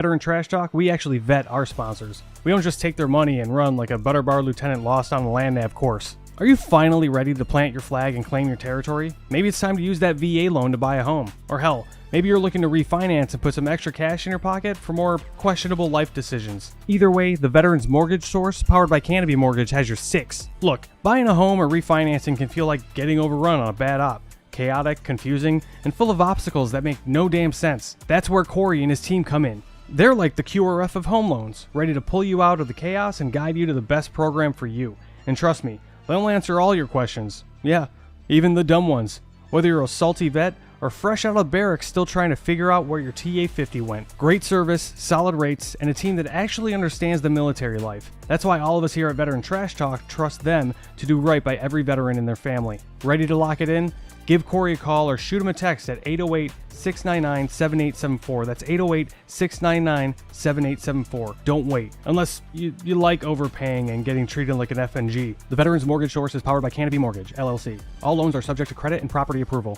Veteran Trash Talk, we actually vet our sponsors. We don't just take their money and run like a Butterbar lieutenant lost on the land nav course. Are you finally ready to plant your flag and claim your territory? Maybe it's time to use that VA loan to buy a home. Or hell, maybe you're looking to refinance and put some extra cash in your pocket for more questionable life decisions. Either way, the Veterans Mortgage Source, powered by Canopy Mortgage, has your six. Look, buying a home or refinancing can feel like getting overrun on a bad op. Chaotic, confusing, and full of obstacles that make no damn sense. That's where Corey and his team come in. They're like the QRF of home loans, ready to pull you out of the chaos and guide you to the best program for you. And trust me, they'll answer all your questions. Yeah, even the dumb ones. Whether you're a salty vet or fresh out of barracks still trying to figure out where your TA-50 went. Great service, solid rates, and a team that actually understands the military life. That's why all of us here at Veteran Trash Talk trust them to do right by every veteran in their family. Ready to lock it in? Give Corey a call or shoot him a text at 808-699-7874. That's 808-699-7874. Don't wait. Unless you like overpaying and getting treated like an FNG. The Veterans Mortgage Source is powered by Canopy Mortgage, LLC. All loans are subject to credit and property approval.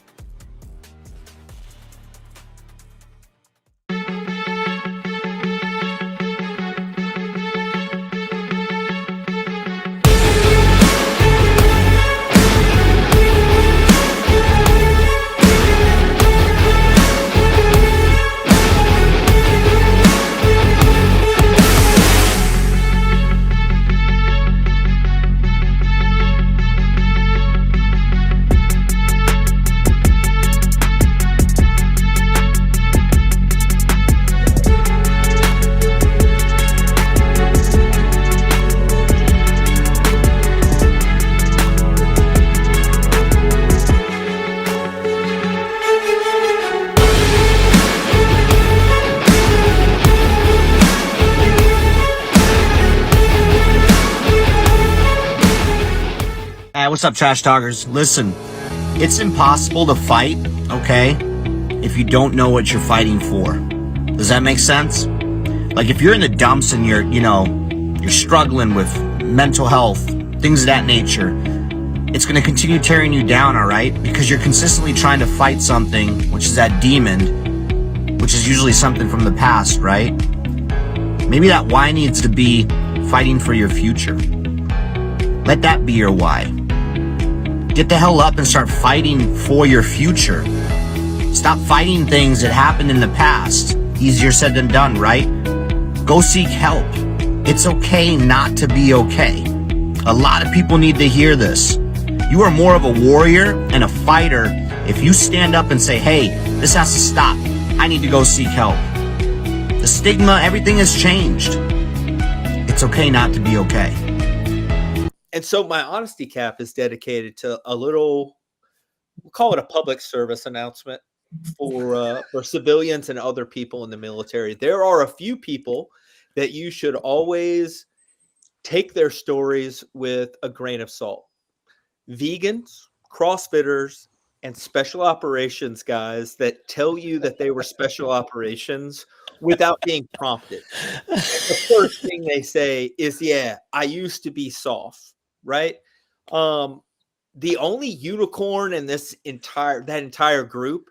What's up, Trash Talkers? Listen, it's impossible to fight, okay, if you don't know what you're fighting for. Does that make sense? Like, if you're in the dumps and you're struggling with mental health, things of that nature, it's going to continue tearing you down, all right? Because you're consistently trying to fight something, which is that demon, which is usually something from the past, right? Maybe that why needs to be fighting for your future. Let that be your why. Get the hell up and start fighting for your future. Stop fighting things that happened in the past. Easier said than done, right? Go seek help. It's okay not to be okay. A lot of people need to hear this. You are more of a warrior and a fighter if you stand up and say, hey, this has to stop. I need to go seek help. The stigma, everything has changed. It's okay not to be okay. And so my honesty cap is dedicated to a little, we'll call it a public service announcement for civilians and other people in the military. There are a few people that you should always take their stories with a grain of salt. Vegans, CrossFitters, and special operations guys that tell you that they were special operations without being prompted. The first thing they say is, yeah, I used to be soft. Right. The only unicorn in that entire group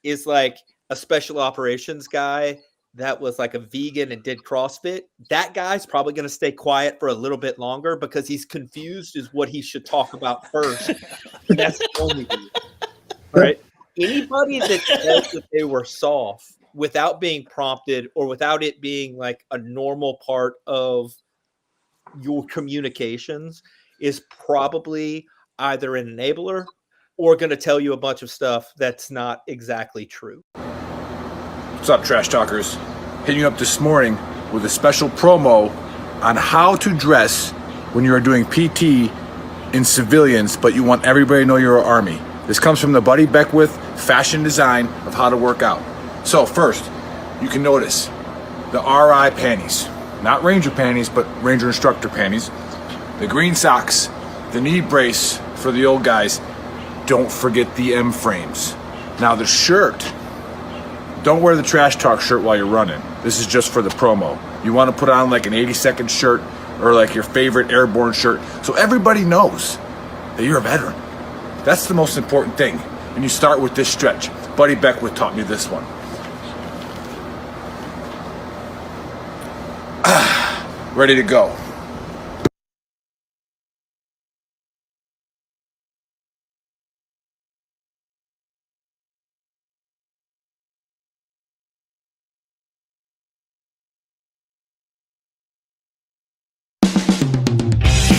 is like a special operations guy that was like a vegan and did CrossFit. That guy's probably going to stay quiet for a little bit longer because he's confused as what he should talk about first. And that's the only reason. Right. Anybody that says that they were soft without being prompted or without it being like a normal part of your communications is probably either an enabler or going to tell you a bunch of stuff that's not exactly true. What's up, Trash Talkers? Hitting you up this morning with a special promo on how to dress when you are doing PT in civilians, but you want everybody to know you're an Army. This comes from the Buddy Beckwith fashion design of how to work out. So first, you can notice the RI panties. Not Ranger panties, but Ranger instructor panties. The green socks, the knee brace for the old guys. Don't forget the M frames. Now the shirt, don't wear the Trash Talk shirt while you're running. This is just for the promo. You want to put on like an 80-second shirt or like your favorite airborne shirt so everybody knows that you're a veteran. That's the most important thing. And you start with this stretch. Buddy Beckwith taught me this one. ready to go.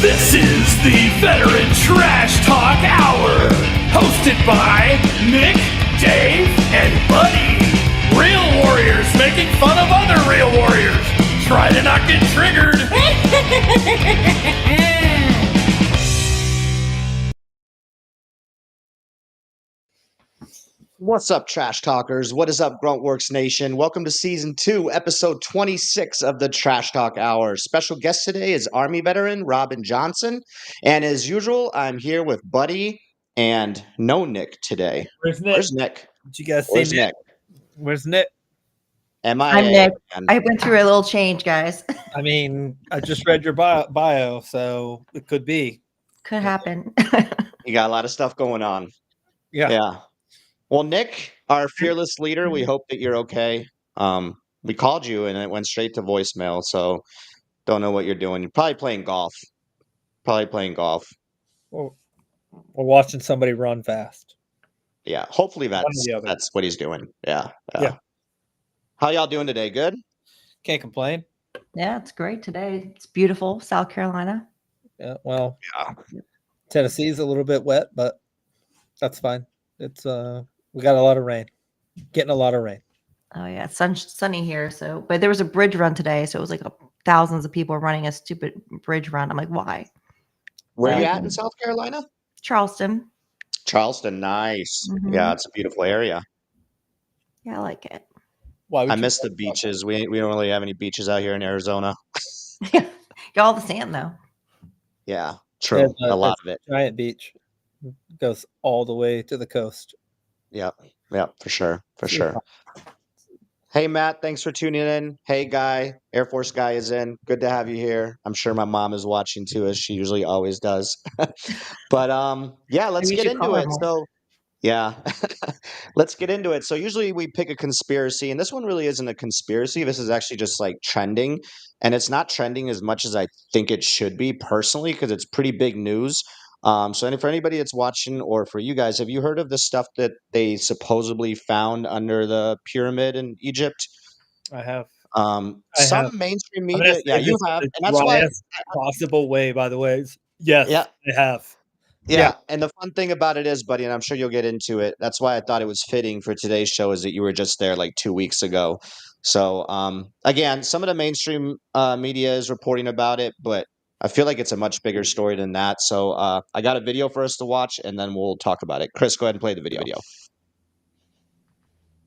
This is the Veteran Trash Talk Hour, hosted by Nick, Dave, and Buddy. Real warriors making fun of other real warriors. Try to not get triggered. What's up, Trash Talkers? What is up, Gruntworks Nation? Welcome to Season 2, Episode 26 of the Trash Talk Hour. Special guest today is Army veteran Robin Johnson. And as usual, I'm here with Buddy and no Nick today. Where's Nick? Where's Nick? Did you guys see Where's Nick? Nick? Where's Nick? MIA. I'm Nick. man. I went through a little change, guys. I mean, I just read your bio, so it could be. Could happen. You got a lot of stuff going on. Yeah. Yeah. Well, Nick, our fearless leader, we hope that you're okay. We called you and it went straight to voicemail, so don't know what you're doing. You're probably playing golf. Or watching somebody run fast. Yeah. Hopefully One or the other. that's what he's doing. Yeah. Yeah. How y'all doing today? Good? Can't complain. Yeah, it's great today. It's beautiful, South Carolina. Yeah. Well, Yeah. Tennessee's a little bit wet, but that's fine. It's we got a lot of rain. Getting a lot of rain. Oh yeah, it's sunny here. So, but there was a bridge run today, so it was like thousands of people running a stupid bridge run. I'm like, why? Where you at in South Carolina? Charleston. Charleston. Nice. Mhm. Yeah, it's a beautiful area. Yeah, I like it. Why would I you miss the talk about beaches. We don't really have any beaches out here in Arizona. Got all the sand though. Yeah, true. There's A lot of it. Giant beach goes all the way to the coast. Yep. Yep. For sure. For Yeah. sure. Hey, Matt, thanks for tuning in. Hey, Guy, Air Force Guy is in. Good to have you here. I'm sure my mom is watching too, as she usually always does. But yeah, let's Maybe you get should into call her it. more. So yeah, let's get into it. So usually we pick a conspiracy, and this one really isn't a conspiracy. This is actually just like trending, and it's not trending as much as I think it should be personally, because it's pretty big news. So for anybody that's watching, or for you guys, have you heard of the stuff that they supposedly found under the pyramid in Egypt? I have. Some have. mainstream I'm gonna media, say yeah, you this have, the and that's why. driest possible way, by the way. Yes, Yeah. I have. Yeah, and the fun thing about it is, buddy, and I'm sure you'll get into it. That's why I thought it was fitting for today's show, is that you were just there like 2 weeks ago. So again, some of the mainstream media is reporting about it, but I feel like it's a much bigger story than that. So I got a video for us to watch, and then we'll talk about it. Chris, go ahead and play the video.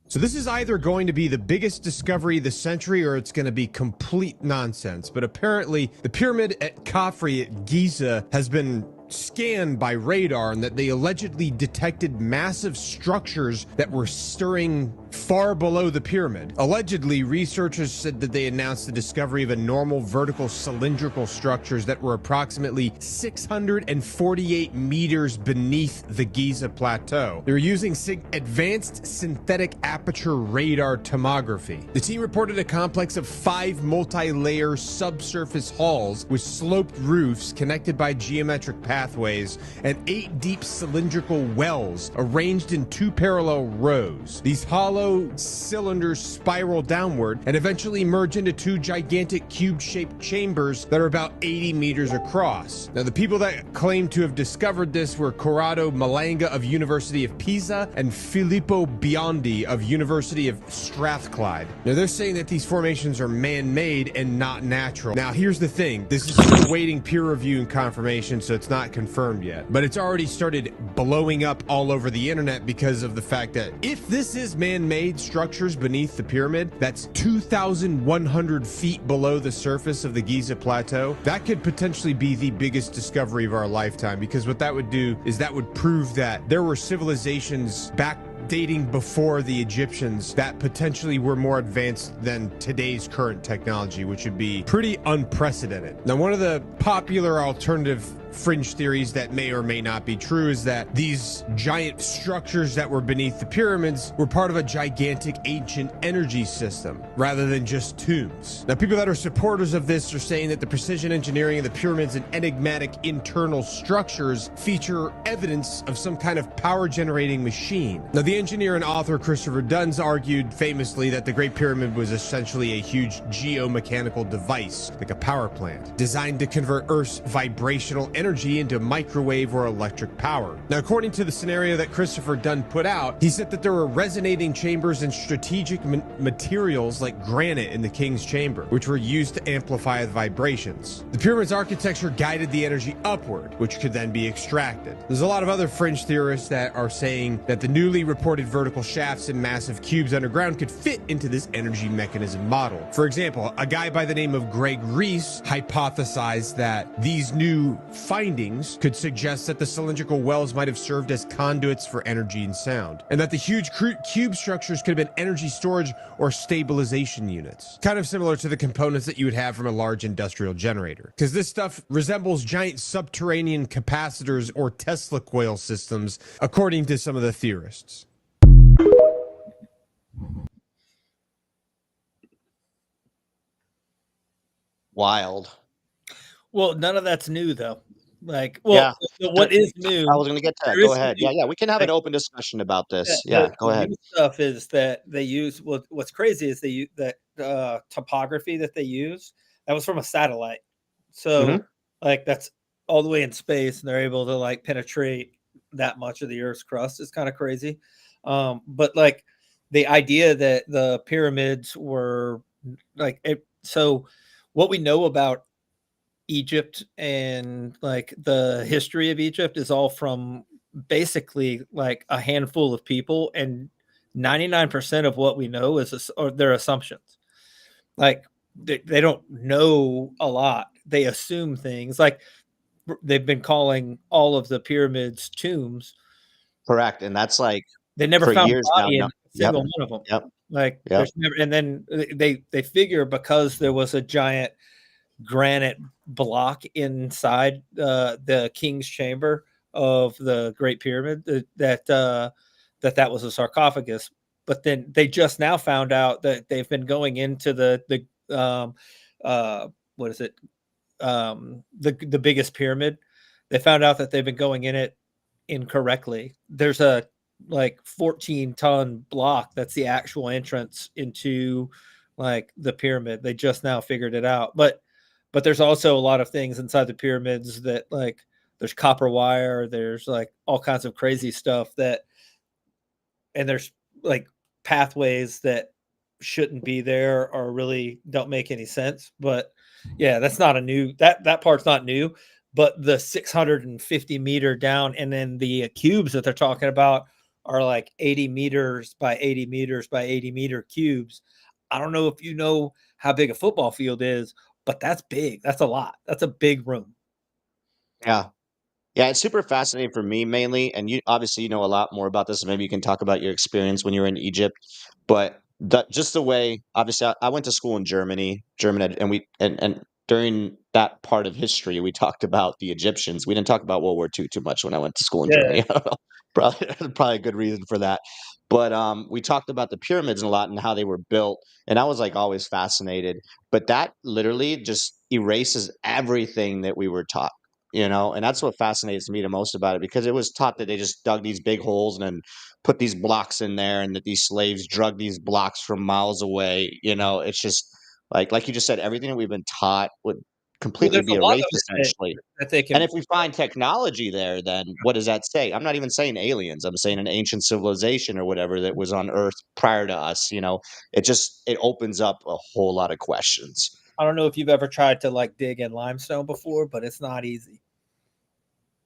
So this is either going to be the biggest discovery of the century, or it's going to be complete nonsense. But apparently the pyramid at Khafre at Giza has been scanned by radar, and that they allegedly detected massive structures that were stirring far below the pyramid. Allegedly, researchers said that they announced the discovery of a normal vertical cylindrical structures that were approximately 648 meters beneath the Giza plateau. They were using advanced synthetic aperture radar tomography. The team reported a complex of 5 multi-layer subsurface halls with sloped roofs connected by geometric pathways and 8 deep cylindrical wells arranged in 2 parallel rows. These hollow cylinders spiral downward and eventually merge into 2 gigantic cube-shaped chambers that are about 80 meters across. Now, the people that claim to have discovered this were Corrado Malanga of University of Pisa and Filippo Biondi of University of Strathclyde. Now, they're saying that these formations are man-made and not natural. Now, here's the thing. This is still awaiting peer review and confirmation, so it's not confirmed yet. But it's already started blowing up all over the internet because of the fact that if this is man-made structures beneath the pyramid, that's 2,100 feet below the surface of the Giza plateau, that could potentially be the biggest discovery of our lifetime, because what that would do is that would prove that there were civilizations back dating before the Egyptians that potentially were more advanced than today's current technology, which would be pretty unprecedented. Now, one of the popular alternative fringe theories that may or may not be true is that these giant structures that were beneath the pyramids were part of a gigantic ancient energy system rather than just tombs. Now, people that are supporters of this are saying that the precision engineering of the pyramids and enigmatic internal structures feature evidence of some kind of power generating machine. Now, the engineer and author Christopher Duns argued famously that the Great Pyramid was essentially a huge geomechanical device, like a power plant, designed to convert Earth's vibrational energy into microwave or electric power. Now, according to the scenario that Christopher Dunn put out, he said that there were resonating chambers and strategic materials like granite in the king's chamber, which were used to amplify the vibrations. The pyramid's architecture guided the energy upward, which could then be extracted. There's a lot of other fringe theorists that are saying that the newly reported vertical shafts and massive cubes underground could fit into this energy mechanism model. For example, a guy by the name of Greg Reese hypothesized that these new findings could suggest that the cylindrical wells might have served as conduits for energy and sound, and that the huge cube structures could have been energy storage or stabilization units, kind of similar to the components that you would have from a large industrial generator, because this stuff resembles giant subterranean capacitors or Tesla coil systems, according to some of the theorists. Wild. Well, none of that's new though. Like, well, what is new? I was going to get to that. Go ahead. Yeah, we can have an open discussion about this. Yeah, go ahead. The new stuff is that they use. What's crazy is they use that topography that they use. That was from a satellite, so like that's all the way in space, and they're able to like penetrate that much of the Earth's crust is kind of crazy. But like the idea that the pyramids were like it, so what we know about Egypt and like the history of Egypt is all from basically like a handful of people, and 99% of what we know is or their assumptions. Like they don't know a lot. They assume things. Like they've been calling all of the pyramids tombs. Correct, and that's like they never for found years a body now. in a single one of them. Yep. Like there's never, and then they figure because there was a giant granite block inside the king's chamber of the Great Pyramid that was a sarcophagus. But then they just now found out that they've been going into the what is it the biggest pyramid. They found out that they've been going in it incorrectly. There's a like 14-ton block that's the actual entrance into like the pyramid. They just now figured it out, but there's also a lot of things inside the pyramids that like there's copper wire, there's like all kinds of crazy stuff that, and there's like pathways that shouldn't be there or really don't make any sense. But yeah, that's not a new, that part's not new, but the 650 meter down, and then the cubes that they're talking about are like 80 meters by 80 meters by 80 meter cubes. I don't know if you know how big a football field is, but that's big. That's a lot. That's a big room. Yeah. Yeah, it's super fascinating for me mainly, and you obviously you know a lot more about this. So maybe you can talk about your experience when you were in Egypt. But just the way, obviously, I went to school in Germany, and during that part of history, we talked about the Egyptians. We didn't talk about World War II too much when I went to school in Germany. Probably a good reason for that. But we talked about the pyramids a lot and how they were built, and I was like always fascinated. But that literally just erases everything that we were taught. And that's what fascinates me the most about it, because it was taught that they just dug these big holes and then put these blocks in there, and that these slaves drug these blocks from miles away. It's just like you just said, everything that we've been taught would completely be erased essentially. That they can, and if we find technology there, then what does that say? I'm not even saying aliens. I'm saying an ancient civilization or whatever that was on Earth prior to us. It opens up a whole lot of questions. I don't know if you've ever tried to like dig in limestone before, but it's not easy.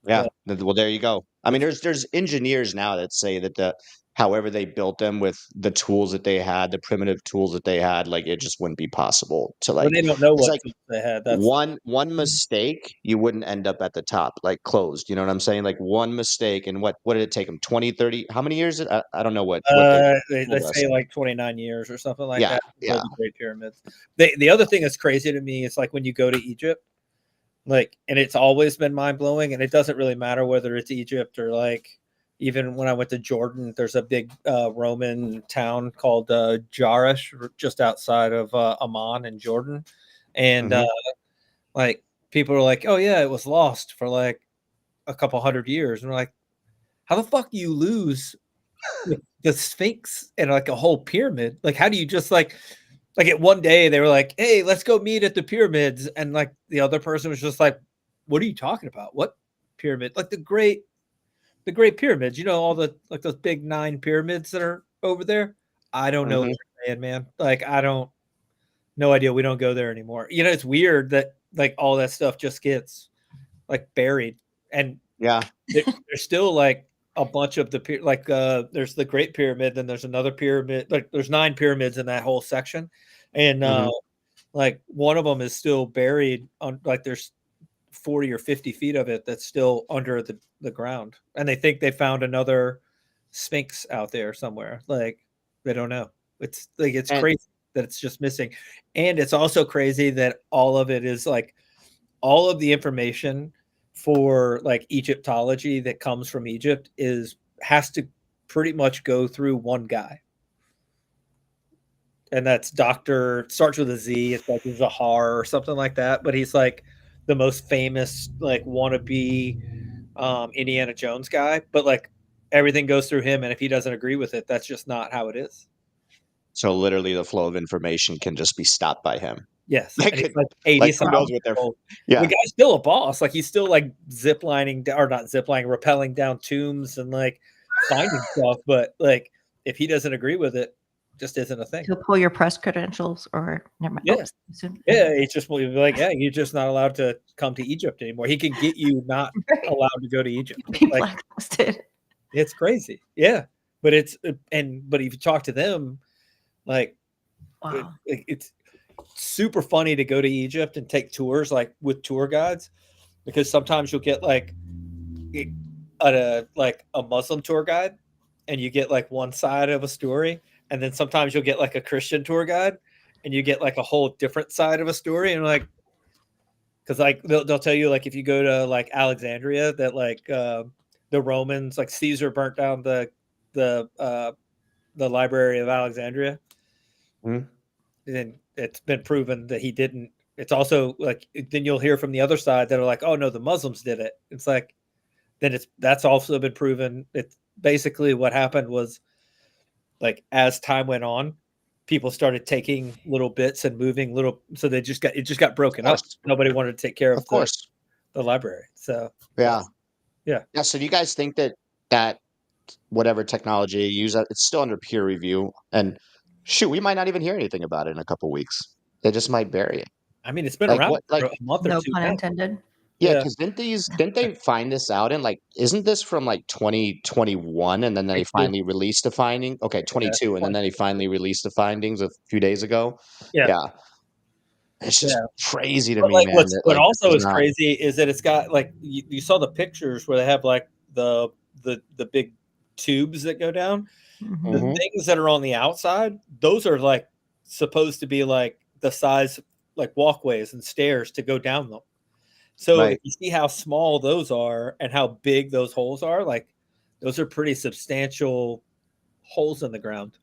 Yeah. Well, there you go. I mean, there's engineers now that say that however they built them with the tools that they had, the primitive tools that they had, like it just wouldn't be possible to like. But they don't know what like tools they had. That's one mistake, you wouldn't end up at the top, like closed. You know what I'm saying? Like one mistake, and what did it take them? 20, 30? How many years? I don't know what. They say like 29 years or something like that. Yeah. The Great Pyramids. The other thing that's crazy to me is like when you go to Egypt, Like, and it's always been mind blowing. And it doesn't really matter whether it's Egypt or like, even when I went to Jordan, there's a big Roman town called Jarish, just outside of Amman in Jordan. And like, people are like, oh, yeah, it was lost for like a couple hundred years. And we're like, how the fuck do you lose the Sphinx and like a whole pyramid? Like, how do you just like at one day they were like, hey, let's go meet at the pyramids. And like the other person was just like, what are you talking about? What pyramid? Like the great pyramids, all the like those big 9 pyramids that are over there. I don't know what you're saying, man. Like, no idea. We don't go there anymore. It's weird that like all that stuff just gets like buried. And there's still like a bunch of the like there's the Great Pyramid, then there's another pyramid. Like there's 9 pyramids in that whole section, and like one of them is still buried on, like there's 40 or 50 feet of it that's still under the ground, and they think they found another Sphinx out there somewhere. Like they don't know. It's like it's crazy that it's just missing, and it's also crazy that all of it is like all of the information for like Egyptology that comes from Egypt has to pretty much go through one guy. And that's starts with a Z. It's like Zahar or something like that. But he's like the most famous, like wannabe Indiana Jones guy. But like everything goes through him. And if he doesn't agree with it, that's just not how it is. So literally the flow of information can just be stopped by him. Yes. And he's like 80 something. The guy's still a boss. Like he's still like rappelling down tombs and like finding stuff. But like if he doesn't agree with it, just isn't a thing. He'll pull your press credentials or never mind. It's just will be like, yeah, you're just not allowed to come to Egypt anymore. He can get you not allowed to go to Egypt. Be like, blacklisted. It's crazy. Yeah. But if you talk to them, like wow. It's super funny to go to Egypt and take tours like with tour guides, because sometimes you'll get like a Muslim tour guide and you get like one side of a story, and then sometimes you'll get like a Christian tour guide and you get like a whole different side of a story. And like, because like they'll tell you like if you go to like Alexandria that like the Romans, like Caesar burnt down the Library of Alexandria. And it's been proven that he didn't. It's also like then you'll hear from the other side that are like, oh no, the Muslims did it. It's like that's also been proven. It's basically what happened was like as time went on, people started taking little bits and moving little, so it just got broken up. Nobody wanted to take care of the library. So yeah. So do you guys think that whatever technology you use, it's still under peer review, and shoot, we might not even hear anything about it in a couple weeks. They just might bury it. I mean, it's been around for a month or two. No pun intended. Yeah, because didn't they find this out in like, isn't this from like 2021, and then they finally released the finding? Okay, 22, and then they finally released the findings a few days ago. Yeah. It's just crazy to me, like, man. What also is crazy is that it's got like you saw the pictures where they have like the big tubes that go down. The things that are on the outside, those are like supposed to be like the size like walkways and stairs to go down them. So if you see how small those are and how big those holes are, like those are pretty substantial holes in the ground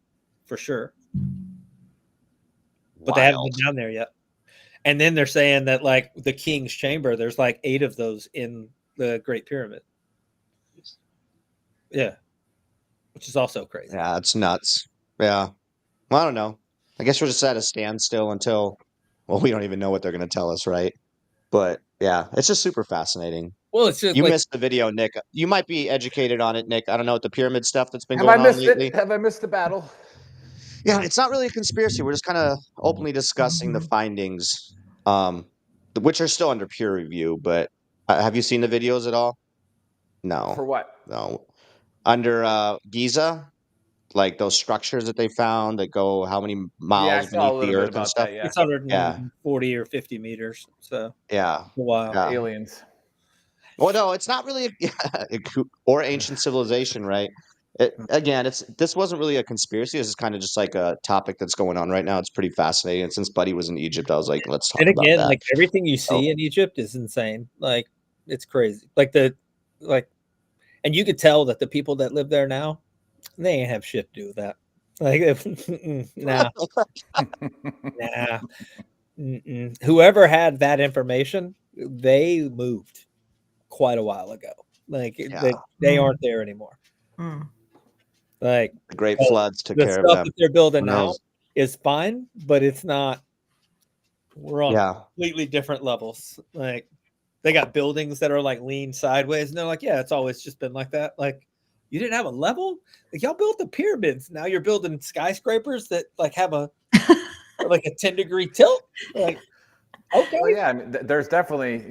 for sure. But they haven't been down there yet. And then they're saying that like the King's Chamber, there's like 8 of those in the Great Pyramid. Yeah. Which is also crazy. Yeah, it's nuts. Yeah. Well, I don't know. I guess we're just at a standstill until, well, we don't even know what they're going to tell us, right? But yeah, it's just super fascinating. Well, it's just you missed the video, Nick. You might be educated on it, Nick. I don't know what the pyramid stuff that's been going on lately. Have I missed the battle? Yeah, it's not really a conspiracy. We're just kind of openly discussing the findings, which are still under peer review. But have you seen the videos at all? No. For what? No. Under Giza, like those structures that they found that go how many miles beneath the earth and stuff? 640 or 50 meters. So wow. Aliens. Well, no, it's not really or ancient civilization, right? Again, this wasn't really a conspiracy. This is kind of just like a topic that's going on right now. It's pretty fascinating. And since Buddy was in Egypt, I was like, let's talk And about again, that. like everything you So- see in Egypt is insane. Like it's crazy. And you could tell that the people that live there now, they ain't have shit to do with that. Like, nah. Whoever had that information, they moved quite a while ago. Like they aren't there anymore. Like The Great Floods took the care of stuff them. that they're building Who now knows? is fine, but it's not. We're on Yeah. completely different levels. Like they got buildings that are like lean sideways, and they're like, yeah, it's always just been like that. Like you didn't have a level. Like y'all built the pyramids. Now you're building skyscrapers that like have a like a 10-degree tilt. Like okay, Well, yeah, I mean, there's definitely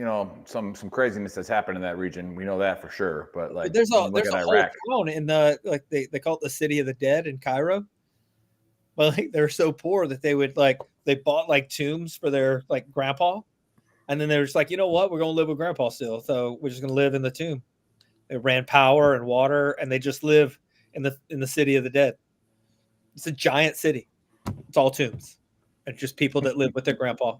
some craziness that's happened in that region. We know that for sure. But like, there's a look at whole Iraq. town in the like they call it the City of the Dead in Cairo. But like they're so poor that they bought like tombs for their like grandpa, and then they're just like, you know what, we're gonna live with grandpa still, so we're just gonna live in the tomb. They ran power and water, and they just live in the City of the Dead. It's a giant city. It's all tombs, and just people that live with their grandpa.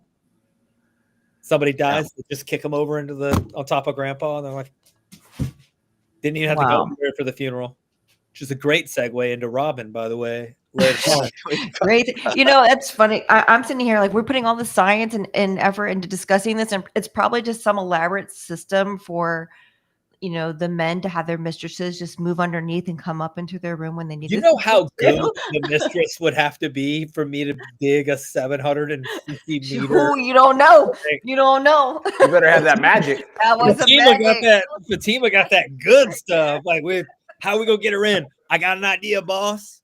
Somebody dies, they just kick them over on top of grandpa, and they're like, didn't even have to go there for the funeral. Which is a great segue into Robin, by the way. Great. It's funny. I'm sitting here like we're putting all the science and effort into discussing this, and it's probably just some elaborate system for the men to have their mistresses just move underneath and come up into their room when they need. You know how good the mistress would have to be for me to dig a 750 meter. Ooh, you don't know. You don't know. You better have that magic. That was Fatima got that good stuff. Like, how we gonna get her in? I got an idea, boss.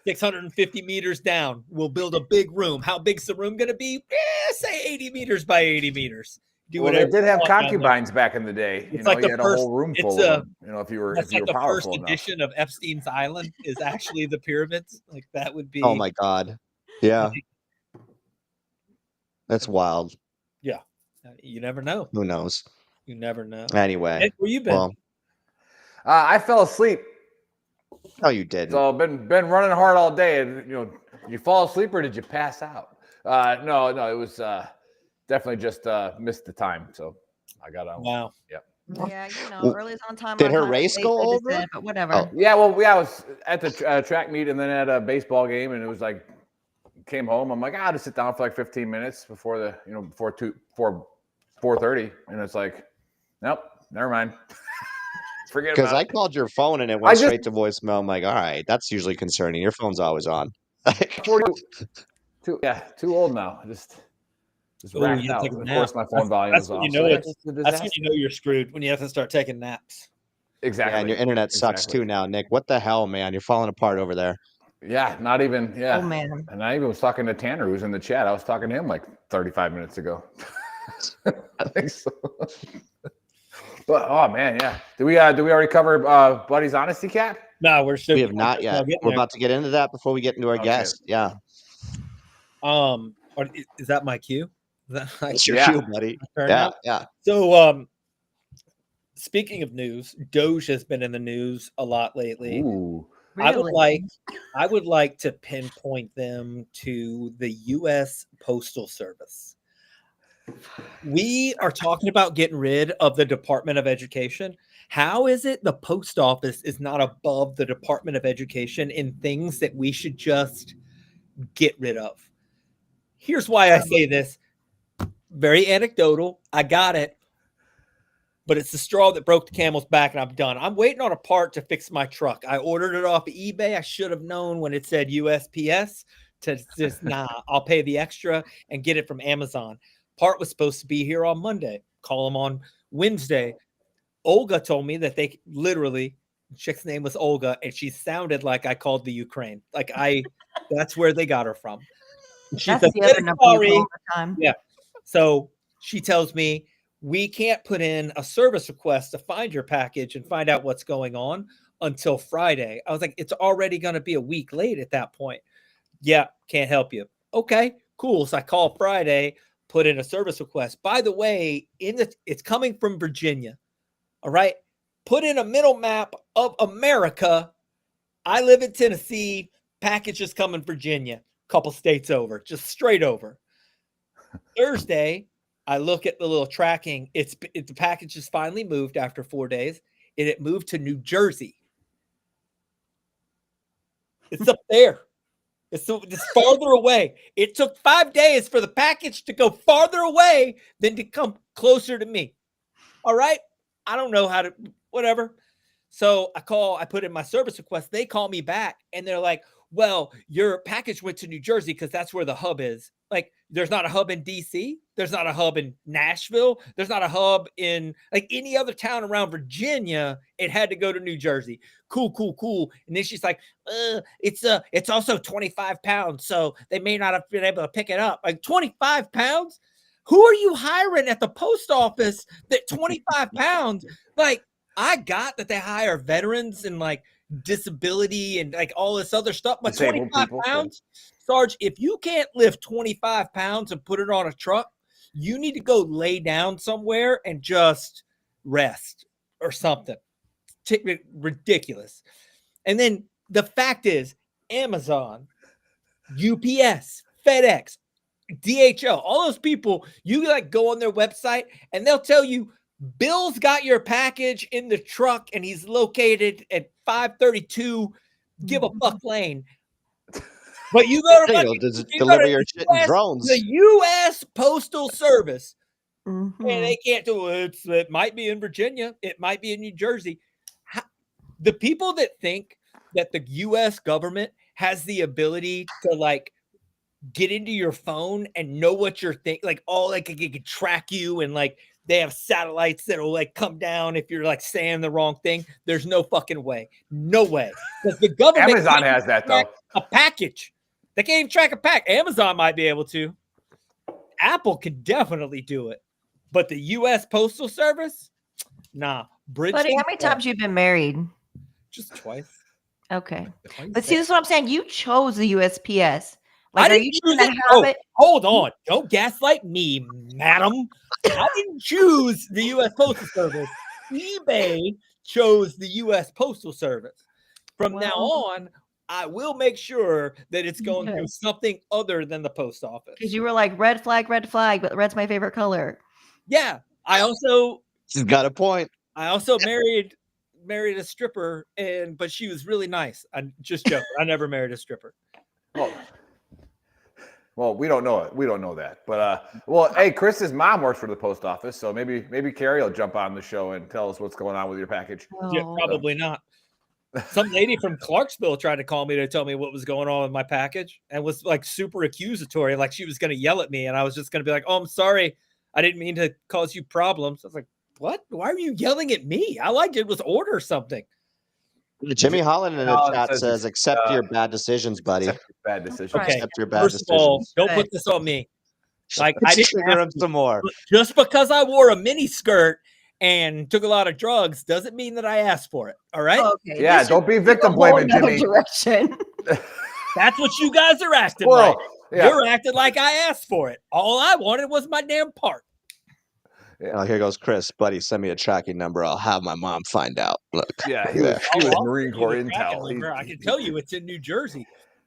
650 meters down. We'll build a big room. How big's the room gonna be? Say 80 meters by 80 meters. Well, they did have concubines back in the day. It's like you had a whole room full of them. If you were the powerful first enough. edition of Epstein's Island is actually the pyramids. Like that would be. Oh my God! Yeah, that's wild. Yeah, you never know. Who knows? You never know. Anyway, Nick, where you been? Well, I fell asleep. No, you didn't. So been running hard all day, and you fall asleep or did you pass out? No, it was definitely just missed the time. So I got on. Wow. Yep. Yeah, early's on time. Did her race go over? But whatever. Oh. Yeah, well, I was at the track meet and then at a baseball game, and it was like came home. I'm like, I'll just sit down for like 15 minutes before before 4:30, and it's like, nope, never mind. Forget about it. Because I called your phone and it went straight to voicemail. I'm like, all right, that's usually concerning. Your phone's always on. 42. Yeah, too old now. Just racked out. Of course, my phone volume is off. That's when you know you're screwed, when you have to start taking naps. Exactly. Yeah, and your internet sucks too now, Nick. What the hell, man? You're falling apart over there. Yeah, not even. Yeah. Oh man. And I even was talking to Tanner, who's in the chat. I was talking to him like 35 minutes ago. I think so. But oh man, yeah. Did we already cover Buddy's honesty cap? No, we have not yet. We're about to get into that before we get into our guest. Yeah. Is that my cue? It's your cue, buddy. Yeah. So speaking of news, Doge has been in the news a lot lately. Ooh. Really? I would like to pinpoint them to the U.S. Postal Service. We are talking about getting rid of the Department of Education. How is it the post office is not above the Department of Education in things that we should just get rid of? Here's why I say this. Very anecdotal. I got it. But it's the straw that broke the camel's back, and I'm done. I'm waiting on a part to fix my truck. I ordered it off of eBay. I should have known when it said USPS to just, I'll pay the extra and get it from Amazon. Part was supposed to be here on Monday. Call them on Wednesday. Olga told me that they literally, chick's name was Olga, and she sounded like I called the Ukraine. Like that's where they got her from. That's the other number you call all the time. Yeah. So she tells me, we can't put in a service request to find your package and find out what's going on until Friday. I was like, it's already going to be a week late at that point. Yeah, can't help you. Okay, cool. So I call Friday, put in a service request. By the way, it's coming from Virginia. All right. Put in a middle map of America. I live in Tennessee. Package is coming Virginia. Couple states over, just straight over. Thursday, I look at the little tracking. The package is finally moved after 4 days, and it moved to New Jersey. It's up there. It's farther away. It took 5 days for the package to go farther away than to come closer to me. All right. I don't know how to, whatever. So I put in my service request. They call me back and they're like, well, your package went to New Jersey because that's where the hub is. Like, there's not a hub in DC. There's not a hub in Nashville. There's not a hub in like any other town around Virginia. It had to go to New Jersey. Cool. And then she's like, it's also 25 pounds. So they may not have been able to pick it up. Like 25 pounds? Who are you hiring at the post office that 25 pounds? Like, I got that they hire veterans and like disability and like all this other stuff, but Disabled 25 people, pounds, Sarge, if you can't lift 25 pounds and put it on a truck, you need to go lay down somewhere and just rest or something. Ridiculous. And then the fact is, Amazon, UPS, FedEx, DHL, all those people, you like go on their website and they'll tell you Bill's got your package in the truck and he's located at 532 give a fuck lane. But you go to deliver your shit in drones. The U.S. Postal Service, Mhm. and they can't do it. It might be in Virginia. It might be in New Jersey. The people that think that the U.S. government has the ability to like get into your phone and know what you're thinking, like all like it can track you and like they have satellites that'll like come down if you're like saying the wrong thing. There's no fucking way. No way. Because the government Amazon has that though. A package. They can't even track a pack. Amazon might be able to. Apple can definitely do it. But the U.S. Postal Service? Nah. Buddy, how many times you've been married? Just twice. Okay. But see, this is what I'm saying. You chose the USPS. Like, I are didn't you choose gonna it. have it? Hold on. Don't gaslight me, madam. I didn't choose the U.S. Postal Service. eBay chose the U.S. Postal Service. From now on, I will make sure that it's going through something other than the post office. Because you were like, red flag, but red's my favorite color. Yeah. I also She's got a point. I also married a stripper, but she was really nice. I'm just joking. I never married a stripper. Well, we don't know it. We don't know that. But well, hey, Chris's mom works for the post office, so maybe Carrie will jump on the show and tell us what's going on with your package. Yeah, probably not. Some lady from Clarksville tried to call me to tell me what was going on with my package and was like super accusatory, like she was going to yell at me, and I was just going to be like, "Oh, I'm sorry, I didn't mean to cause you problems." I was like, "What? Why are you yelling at me? All I did was order something." Jimmy Holland in the chat says, "Accept your bad decisions, buddy. Accept your bad decisions." Okay. Accept your bad First of all, decisions." don't put this on me. Like I didn't trigger have him some more. just because I wore a mini skirt and took a lot of drugs doesn't mean that I asked for it. All right. Okay. Yeah, don't be victim blaming, Jimmy. Direction. That's what you guys are acting Well, like. yeah. You're acting like I asked for it. All I wanted was my damn part. Oh, here goes Chris. Buddy, send me a tracking number. I'll have my mom find out. Look. Yeah, he was I'll Marine give you Corps the tracking intel. number. I can tell you it's in New Jersey.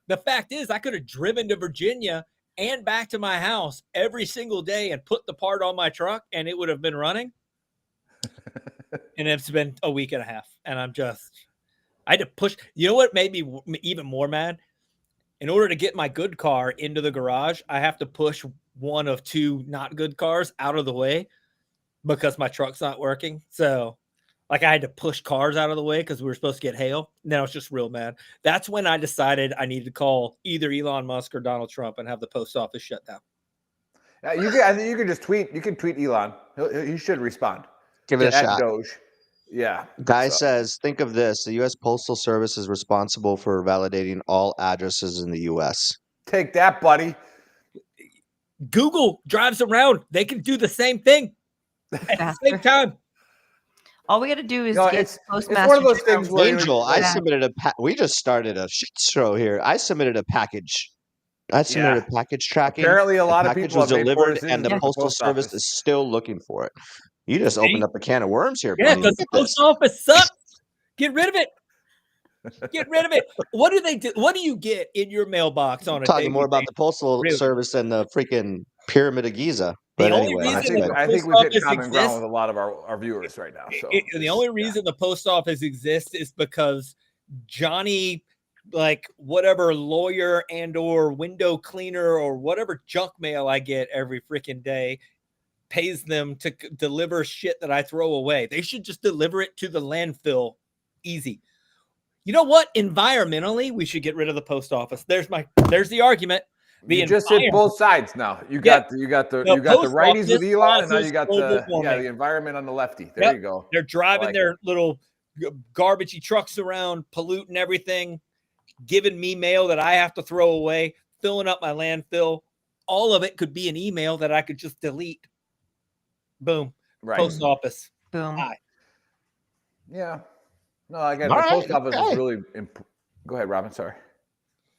The fact is, I could have driven to Virginia and back to my house every single day and put the part on my truck, and it would have been running. And it's been a week and a half, and I had to push. You know what made me even more mad? In order to get my good car into the garage, I have to push one of two not good cars out of the way because my truck's not working. So, like, I had to push cars out of the way because we were supposed to get hail. And then I was just real mad. That's when I decided I needed to call either Elon Musk or Donald Trump and have the post office shut down. I think you can just tweet. You can tweet Elon. He should respond. Give it a At shot. Doge. Yeah. Guy says, think of this. The U.S. Postal Service is responsible for validating all addresses in the U.S. Take that, buddy. Google drives around. They can do the same thing at the same time. All we got to do is No, get it's Postmaster. one of those things where Angel, I submitted we just started a shit show here. I submitted a package. I submitted a package tracking. Apparently, a lot of package people was have made delivered, decisions and the with Postal post Service office. is still looking for it. You just opened up a can of worms here. Yeah, buddy. because the Look at post office sucks. Get rid of it. Get rid of it. What do they do? What do you get in your mailbox on a Talking daily more about basis? the postal Really? service than the freaking Pyramid of Giza. The But only anyway, reason that's that good. the I think post we've hit office common ground exists, with a lot of our viewers right now. So the only reason the post office exists is because Johnny, like whatever lawyer and or window cleaner or whatever junk mail I get every freaking day, pays them to deliver shit that I throw away. They should just deliver it to the landfill. Easy. You know what? Environmentally, we should get rid of the post office. There's the argument. you just hit both sides now. You got the post righties with office Elon, and now causes you got global the warming. environment on the lefty. There you go. They're driving like their little garbagey trucks around, polluting everything, giving me mail that I have to throw away, filling up my landfill. All of it could be an email that I could just delete. Boom. Right. Post office. Boom. Hi. Yeah. No, again, All the right, post office okay. is really. Go ahead, Robin. Sorry.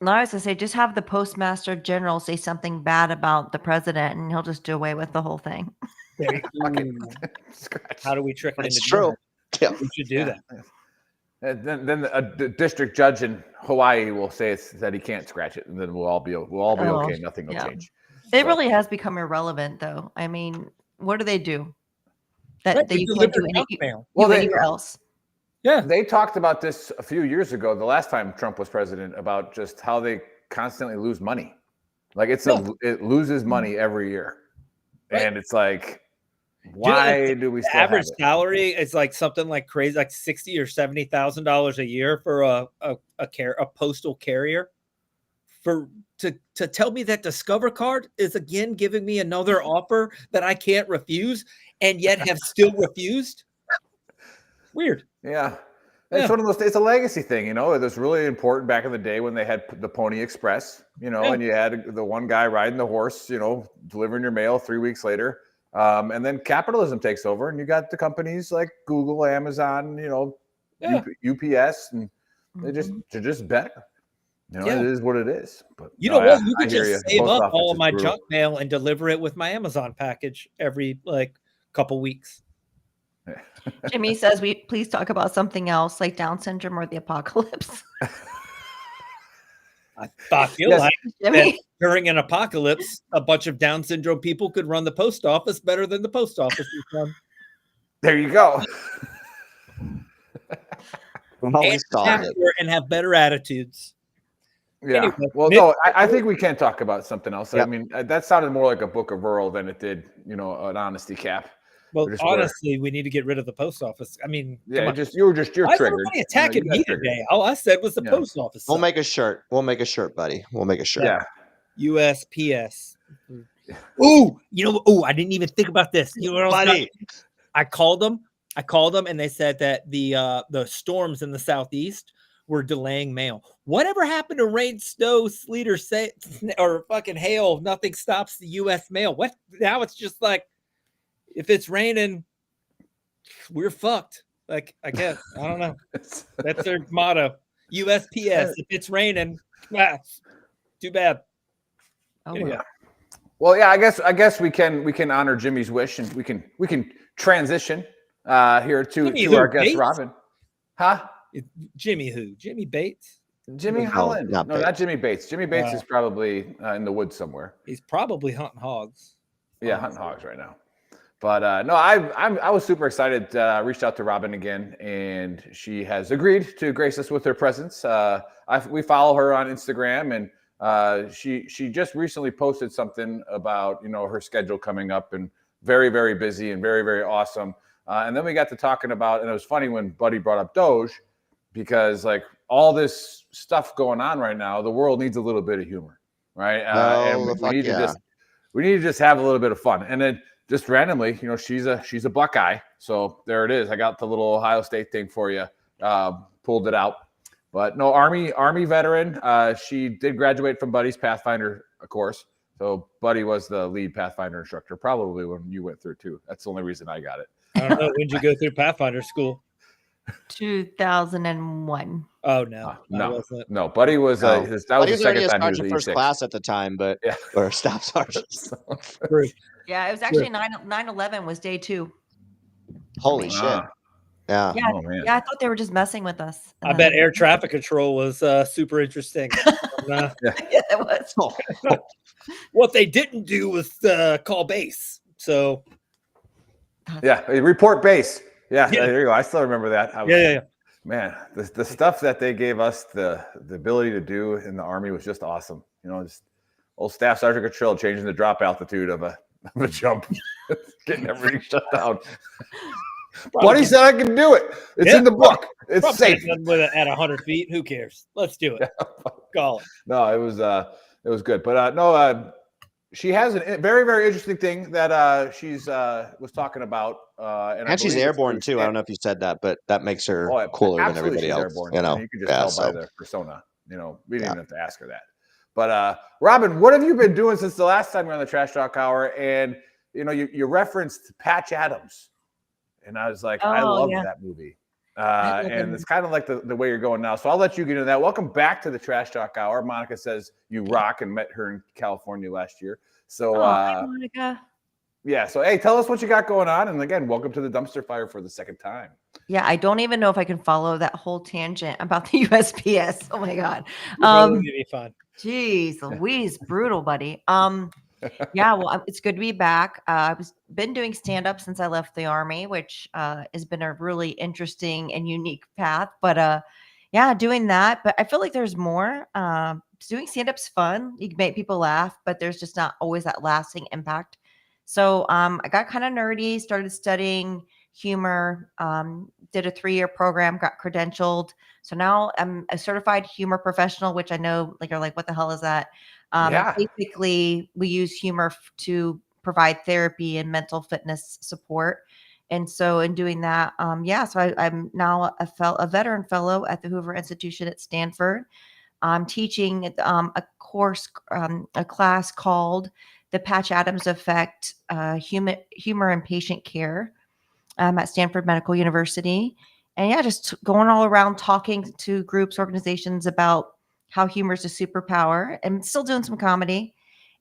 No, I was gonna say, just have the postmaster general say something bad about the president, and he'll just do away with the whole thing. How do we trick it It's into true. doing that? Yeah. We should do that. And then a district judge in Hawaii will say that he can't scratch it, and then we'll all be okay. Nothing will change. It really has become irrelevant, though. I mean, what do they do that Right, you we can't do deliver junk mail. anywhere else? Yeah. They talked about this a few years ago, the last time Trump was president, about just how they constantly lose money. Like it loses money every year. Right. And it's like, why do we still have average it? salary is like something like crazy, like $60,000 or $70,000 a year for a postal carrier. To tell me that Discover card is again giving me another offer that I can't refuse and yet have still refused. Weird. Yeah. It's one of those, it's a legacy thing, you know. It was really important back in the day when they had the Pony Express, you know, and you had the one guy riding the horse, you know, delivering your mail 3 weeks later. And then capitalism takes over, and you got the companies like Google, Amazon, you know, UPS, and they're just better. You know, it is what it is. But you know what? You I could hear just you. save Post up all office of my is brutal. junk mail and deliver it with my Amazon package every like couple weeks. Jimmy says we please talk about something else like Down syndrome or the apocalypse. I feel like that during an apocalypse, a bunch of Down syndrome people could run the post office better than the post office is run. There you go. And have better attitudes. Yeah. Anyway, well, no, I think we can talk about something else. Yep. I mean, that sounded more like a book of rural than it did, you know, an honesty cap. Well, honestly, we need to get rid of the post office. I mean, you're triggered. Everybody attacking me today. All I said was the post office. We'll make a shirt. We'll make a shirt, buddy. We'll make a shirt. Yeah. USPS. Ooh, you know, I didn't even think about this. You know what else? I called them, and they said that the storms in the southeast were delaying mail. Whatever happened to rain, snow, sleet, or fucking hail? Nothing stops the U.S. mail. What now? It's just like, if it's raining, we're fucked. Like, I guess. I don't know. That's their motto. USPS. If it's raining, too bad. Oh, anyway. Well, yeah, I guess we can honor Jimmy's wish, and we can transition here to our guest, Robin. Huh? Jimmy who? Jimmy Bates? Jimmy Holland. No, not Jimmy Bates. Jimmy Bates is probably in the woods somewhere. He's probably hunting hogs. Yeah, hunting hogs right now. But no, I was super excited. Reached out to Robin again, and she has agreed to grace us with her presence. We follow her on Instagram, and she just recently posted something about, you know, her schedule coming up, and very, very busy and very, very awesome. And then we got to talking about, and it was funny when Buddy brought up Doge, because like all this stuff going on right now, the world needs a little bit of humor, right? And we need to just have a little bit of fun. And then just randomly, you know, she's a Buckeye, so there it is. I got the little Ohio State thing for you, pulled it out. But no, Army veteran. She did graduate from Buddy's Pathfinder course, so Buddy was the lead Pathfinder instructor, probably when you went through too. That's the only reason I got it. I don't know. When did you go through Pathfinder school? 2001. Oh no. Buddy was that was the second time he was in first class at the time, but or staff sergeant. Yeah, it was actually 9/11 was day 2. Holy shit! Yeah. Yeah, Oh man. yeah. I thought they were just messing with us. I bet air traffic control was super interesting. Yeah, it was. What they didn't do was call base. So Yeah, report base. Yeah, Yeah. there you go. I still remember that. yeah. Man, the stuff that they gave us the ability to do in the Army was just awesome. You know, just old Staff Sergeant Cottrell changing the drop altitude of a jump, getting everything shut down. Buddy said I can do it. It's in the book. It's safe. With it at 100 feet. Who cares? Let's do it. Call it. No, it was good. But no, she has a very, very interesting thing that she's was talking about. And she's airborne too. I don't know if you said that, but that makes her cooler than everybody else. Airborne. You know, you can just tell by the persona. You know, we didn't even have to ask her that. But Robin, what have you been doing since the last time you were on the Trash Talk Hour? And you know, you referenced Patch Adams, and I was like, I love that movie. And it's kind of like the way you're going now. So I'll let you get into that. Welcome back to the Trash Talk Hour. Monica says you rock and met her in California last year. So hi, Monica. Yeah. So hey, tell us what you got going on. And again, welcome to the dumpster fire for the second time. Yeah, I don't even know if I can follow that whole tangent about the USPS. Oh my God. Be fun. Geez, Louise, brutal, buddy. Yeah, well, it's good to be back. I've been doing stand-up since I left the Army, which has been a really interesting and unique path. But yeah, doing that. But I feel like there's more. Doing stand-up's fun. You can make people laugh, but there's just not always that lasting impact. So I got kind of nerdy, started studying humor, did a 3-year program, got credentialed. So now I'm a certified humor professional, which I know you're like, what the hell is that? Basically, we use humor to provide therapy and mental fitness support. And so in doing that, so I'm now a veteran fellow at the Hoover Institution at Stanford. I'm teaching a course, a class called The Patch Adams Effect, Humor and Patient Care at Stanford Medical University. And yeah, just going all around talking to groups, organizations about how humor is a superpower, and still doing some comedy.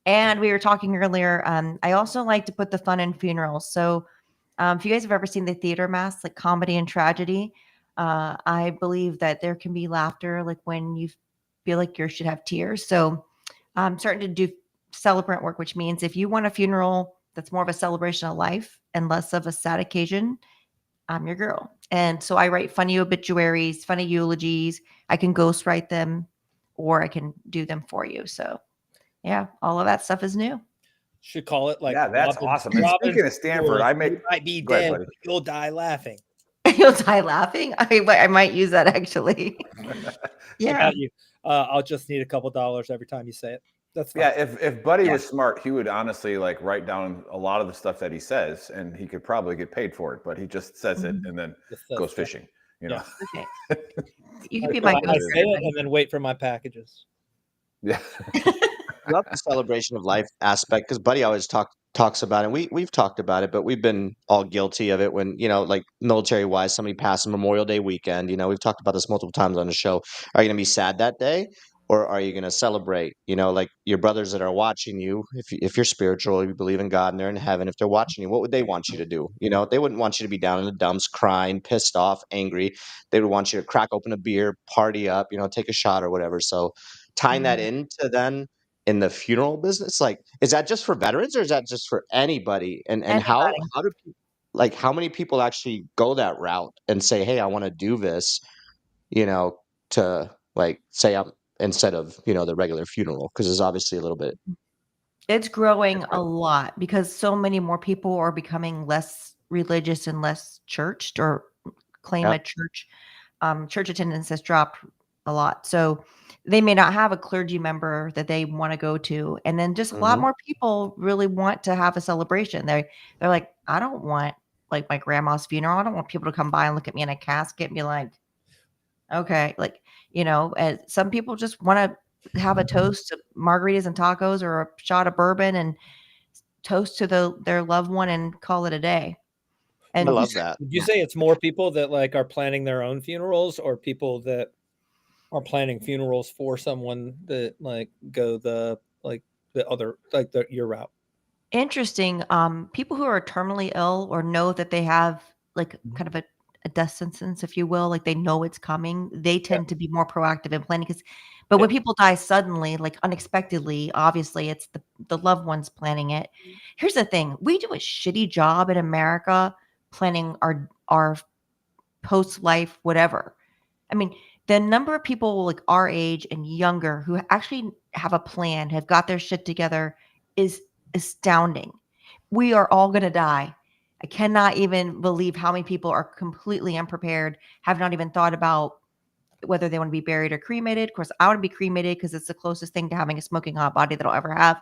And we were talking earlier, I also like to put the fun in funerals. So if you guys have ever seen the theater masks, like comedy and tragedy, I believe that there can be laughter like when you feel like you should have tears. So I'm starting to do celebrant work, which means if you want a funeral that's more of a celebration of life and less of a sad occasion, I'm your girl. And so I write funny obituaries, funny eulogies. I can ghostwrite them, or I can do them for you. So yeah, all of that stuff is new. Should call it like that's awesome. And speaking of Stanford, you might be dead, but you'll die laughing. You'll die laughing. I might use that actually. Yeah. I'll just need a couple dollars every time you say it. That's fine. Yeah, if Buddy was smart, he would honestly write down a lot of the stuff that he says, and he could probably get paid for it. But he just says it and then goes fishing. You know. Okay. You can be my I say it and then wait for my packages. Yeah. I love the celebration of life aspect because Buddy always talks about it. We've talked about it, but we've been all guilty of it when, like military wise, somebody passed Memorial Day weekend. We've talked about this multiple times on the show. Are you going to be sad that day? Or are you going to celebrate? Like your brothers that are watching you, if you're spiritual, if you believe in God and they're in heaven, if they're watching you, what would they want you to do? They wouldn't want you to be down in the dumps, crying, pissed off, angry. They would want you to crack open a beer, party up, take a shot or whatever. So tying that into then in the funeral business, is that just for veterans or is that just for anybody? And how do people, how many people actually go that route and say, hey, I want to do this, to say I'm instead of, the regular funeral, because there's obviously a little bit. It's growing a lot because so many more people are becoming less religious and less churched or claim a church. Church attendance has dropped a lot. So they may not have a clergy member that they want to go to. And then just a lot more people really want to have a celebration. They're like, I don't want my grandma's funeral. I don't want people to come by and look at me in a casket and be like, okay, and some people just want to have a toast to margaritas and tacos or a shot of bourbon and toast to their loved one and call it a day. And I love that. Would you say it's more people that are planning their own funerals or people that are planning funerals for someone that go the other your route? Interesting. People who are terminally ill or know that they have kind of a death sentence, if you will, like they know it's coming, they tend to be more proactive in planning. But when people die suddenly, like unexpectedly, obviously it's the loved ones planning it. Here's the thing: we do a shitty job in America planning our post life whatever. I mean, the number of people like our age and younger who actually have a plan, have got their shit together, is astounding. We are all going to die. I cannot even believe how many people are completely unprepared, have not even thought about whether they want to be buried or cremated. Of course, I want to be cremated because it's the closest thing to having a smoking hot body that I'll ever have.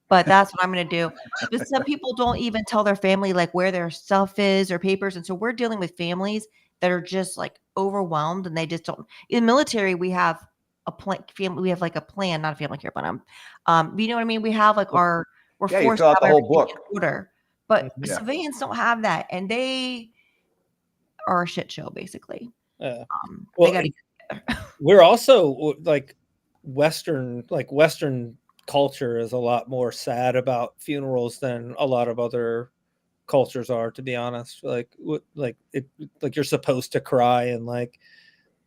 But that's what I'm going to do. But some people don't even tell their family like where their stuff is or papers. And so we're dealing with families that are just like overwhelmed and they just don't. In the military, we have a plan. We have like a plan, not a family care, but you know what I mean? We have like we're you forced fill to out have the whole everything book. in order. But Yeah. civilians don't have that, and they are a shit show basically. They Well, got to get together. we're also like Western culture is a lot more sad about funerals than a lot of other cultures are, to be honest. Like you're supposed to cry and like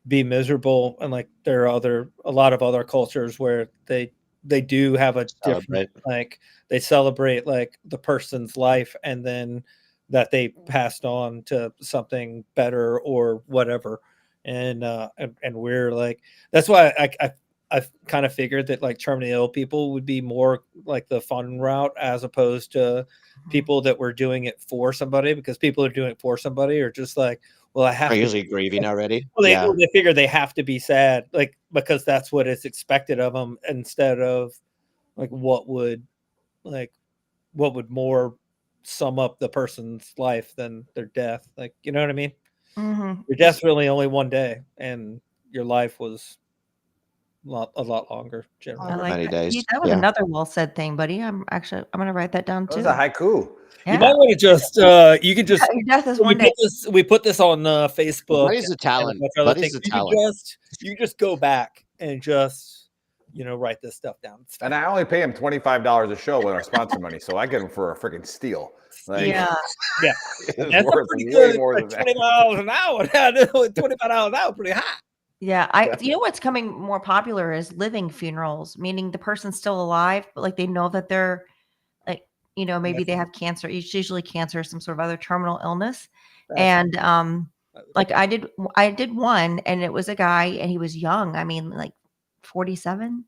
be miserable, and like there are a lot of other cultures where they do have a different, like they celebrate like the person's life and then that they passed on to something better or whatever. And we're like, that's why I kind of figured that like terminally ill people would be more like the fun route as opposed to people that were doing it for somebody, because people who are doing it for somebody are just like, well, I have Are to usually grieving already. well, they figure they have to be sad, like because that's what is expected of them, instead of like what would more sum up the person's life than their death. Like, you know what I mean? Mm-hmm. Your death's really only one day, and your life was a lot longer. Generally, I like many that. days. See, that was another well said thing, buddy. I'm going to write that down That too. was a haiku. Yeah. you might want to just you can just Your death is one day. we put this on Facebook. Buddy's a talent. And a bunch of other Buddy's things. a talent. You can just go back and just write this stuff down. And I only pay him $25 a show with our sponsor money, so I get him for a freaking steal. Like, Yeah. it's That's worth pretty way good. more Like than that. $20 an hour. $25 an hour, pretty high. Yeah. You know what's coming more popular is living funerals, meaning the person's still alive, but like they know that they're like, maybe they have cancer. It's usually cancer, some sort of other terminal illness. And like I did one, and it was a guy, and he was young. I mean, like 47.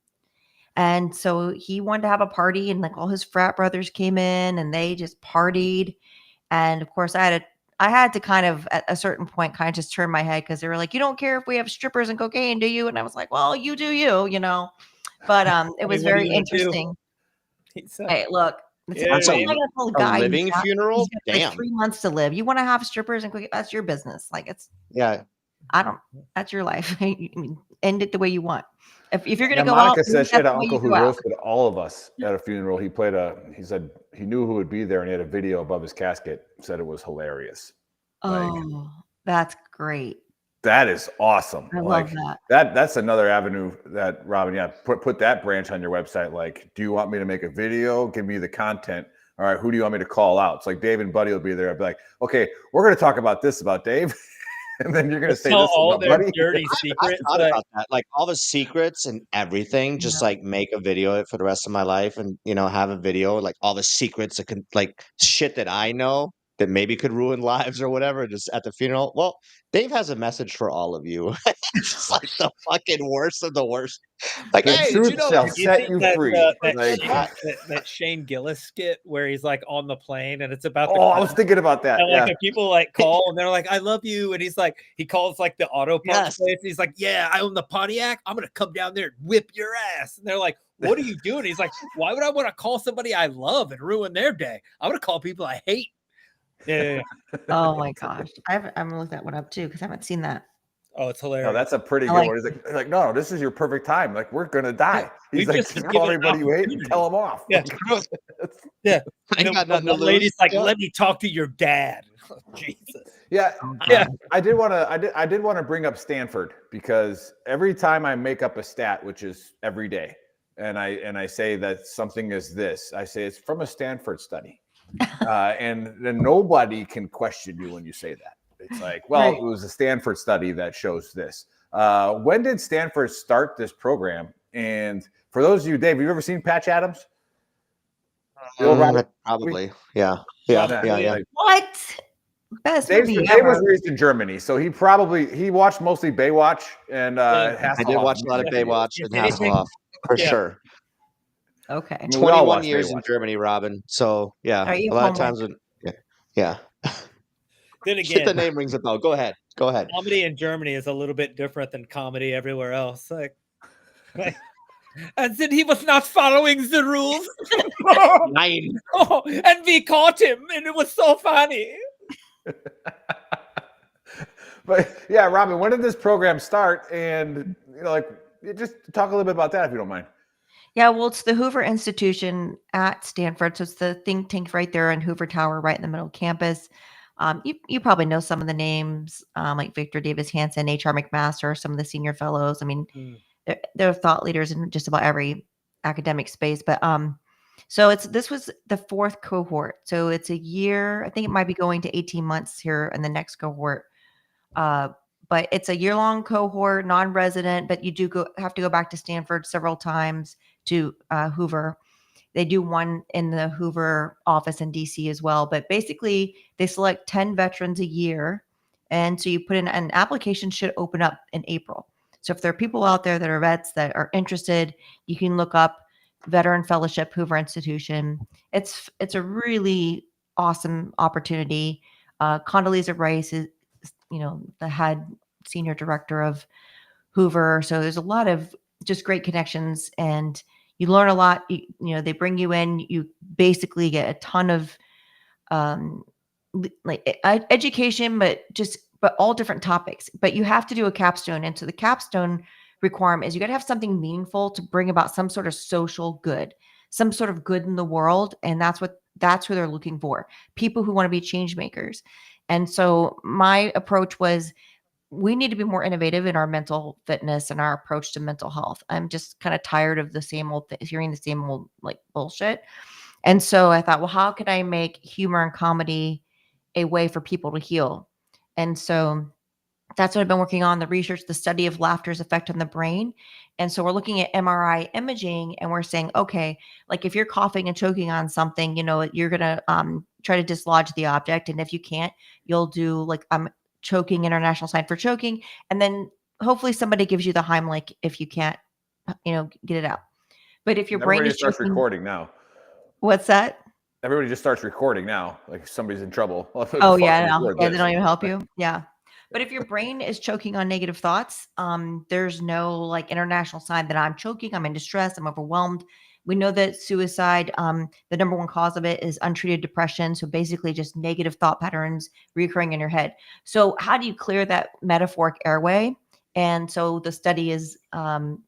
And so he wanted to have a party, and like all his frat brothers came in and they just partied. And of course I had to kind of at a certain point kind of just turn my head, because they were like, you don't care if we have strippers and cocaine, do you? And I was like, well, you do you, but it was very interesting. Hey, look, That's I'm not gonna tell a guy living funeral. he's got, Damn. like 3 months to live. You want to have strippers and cocaine? That's your business. Like that's your life. I mean, end it the way you want. If you're gonna go Monica out, said she had an that's the way uncle you who go out. roasted all of us at a funeral. He said he knew who would be there, and he had a video above his casket. Said it was hilarious. Oh, that's great. That is awesome. I love that. That's another avenue that Robin, put that branch on your website. Like, do you want me to make a video? Give me the content. All right, who do you want me to call out? It's like Dave and Buddy will be there. I'll be like, okay, we're going to talk about this about Dave. And then you're going to say this all about their Buddy. dirty I secrets. thought about that. Like all the secrets and everything, just like make a video of it for the rest of my life, and have a video like all the secrets that can, like shit that I know that maybe could ruin lives or whatever, just at the funeral. Well, Dave has a message for all of you. It's just like the fucking worst of the worst. Like, The hey, truth did you know shall that- set you free. That Shane Gillis skit where he's like on the plane and it's about the I was thinking about that. and Yeah. like the people like call and they're like, I love you. And he's like, he calls like the auto parts place. And he's like, yeah, I own the Pontiac. I'm going to come down there and whip your ass. And they're like, what are you doing? He's like, why would I want to call somebody I love and ruin their day? I'm going to call people I hate. Yeah. Oh my gosh. I'm gonna look that one up too, because I haven't seen that. Oh, it's hilarious. No, that's a pretty good one. He's like, no, this is your perfect time. Like, we're going to die. He's like, call everybody you hate and tell them off. Yeah. Yeah. I got nothing to The lady's lose. like, Yeah. let me talk to your dad. Jesus. Yeah, Yeah. I did want to bring up Stanford, because every time I make up a stat, which is every day, and I say that something is this, I say it's from a Stanford study, and then nobody can question you when you say that. It's like, well, Right. it was a Stanford study that shows this. When did Stanford start this program? And for those of you, Dave, have you ever seen Patch Adams? The old Robin movie? Probably. Yeah. Yeah. Nah, Yeah. Yeah. like, What? Best Dave movie was ever. raised in Germany, so he watched mostly Baywatch and I did Hasselhoff watch a lot of music videos. Baywatch and Hasselhoff for sure. Okay. I mean, we all 21 watch years in Baywatch. Germany, Robin. So yeah, All right, you a have lot of homework. times when yeah. Then The again, name rings a bell. Go ahead. Go ahead. comedy in Germany is a little bit different than comedy everywhere else. Like and then he was not following the rules. Nine. Oh, and we caught him, and it was so funny. But yeah, Robin, when did this program start? And just talk a little bit about that if you don't mind. Yeah, well, it's the Hoover Institution at Stanford. So it's the think tank right there in Hoover Tower, right in the middle of campus. You probably know some of the names, like Victor Davis Hanson, H.R. McMaster, some of the senior fellows. I mean, they're thought leaders in just about every academic space. But so this was the fourth cohort. So it's a year. I think it might be going to 18 months here in the next cohort. But it's a year-long cohort, non-resident, but you have to go back to Stanford several times to Hoover. They do one in the Hoover office in DC as well. But basically, they select 10 veterans a year. And so you put in an application should open up in April. So if there are people out there that are vets that are interested, you can look up Veteran Fellowship Hoover Institution. It's a really awesome opportunity. Condoleezza Rice is, the head senior director of Hoover. So there's a lot of just great connections and you learn a lot. They bring you in, you basically get a ton of education, but all different topics, but you have to do a capstone. And so the capstone requirement is you got to have something meaningful to bring about some sort of social good, some sort of good in the world. And that's who they're looking for, people who want to be change makers. And so my approach was, we need to be more innovative in our mental fitness and our approach to mental health. I'm just kind of tired of the same old hearing the same old bullshit. And so I thought, well, how could I make humor and comedy a way for people to heal? And so that's what I've been working on, the research, the study of laughter's effect on the brain. And so we're looking at MRI imaging and we're saying, okay, like if you're coughing and choking on something, you're going to try to dislodge the object. And if you can't, you'll do choking, international sign for choking. And then hopefully somebody gives you the Heimlich if you can't, get it out. But if your brain is starts choking, recording now. What's that? Everybody just starts recording now. Like if somebody's in trouble. Oh yeah, no. Yeah, they don't even help you. Yeah. But if your brain is choking on negative thoughts, there's no international sign that I'm choking, I'm in distress, I'm overwhelmed. We know that suicide, the number one cause of it is untreated depression. So basically just negative thought patterns recurring in your head. So how do you clear that metaphoric airway? And so the study is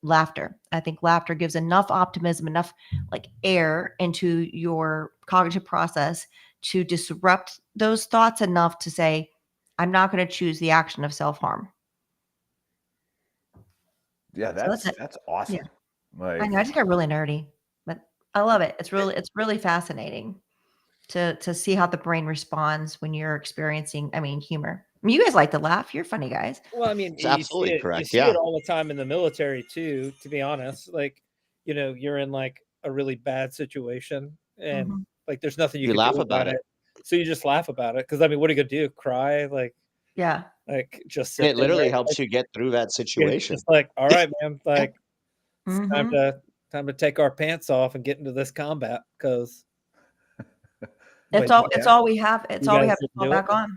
laughter. I think laughter gives enough optimism, enough air into your cognitive process to disrupt those thoughts enough to say, I'm not going to choose the action of self-harm. Yeah, that's awesome. Yeah. I know, I just got really nerdy, but I love it. It's really fascinating to see how the brain responds when you're experiencing, humor. I mean, you guys like to laugh. You're funny guys. Well, I mean, It's absolutely correct. You see it all the time in the military too, to be honest. You're in a really bad situation and there's nothing you can laugh do about it. So you just laugh about it. Cause what are you gonna do? Cry? Yeah. Just sit it literally helps you get through that situation. It's all right, man. It's time to take our pants off and get into this combat because it's all we have. It's all we have to fall back on.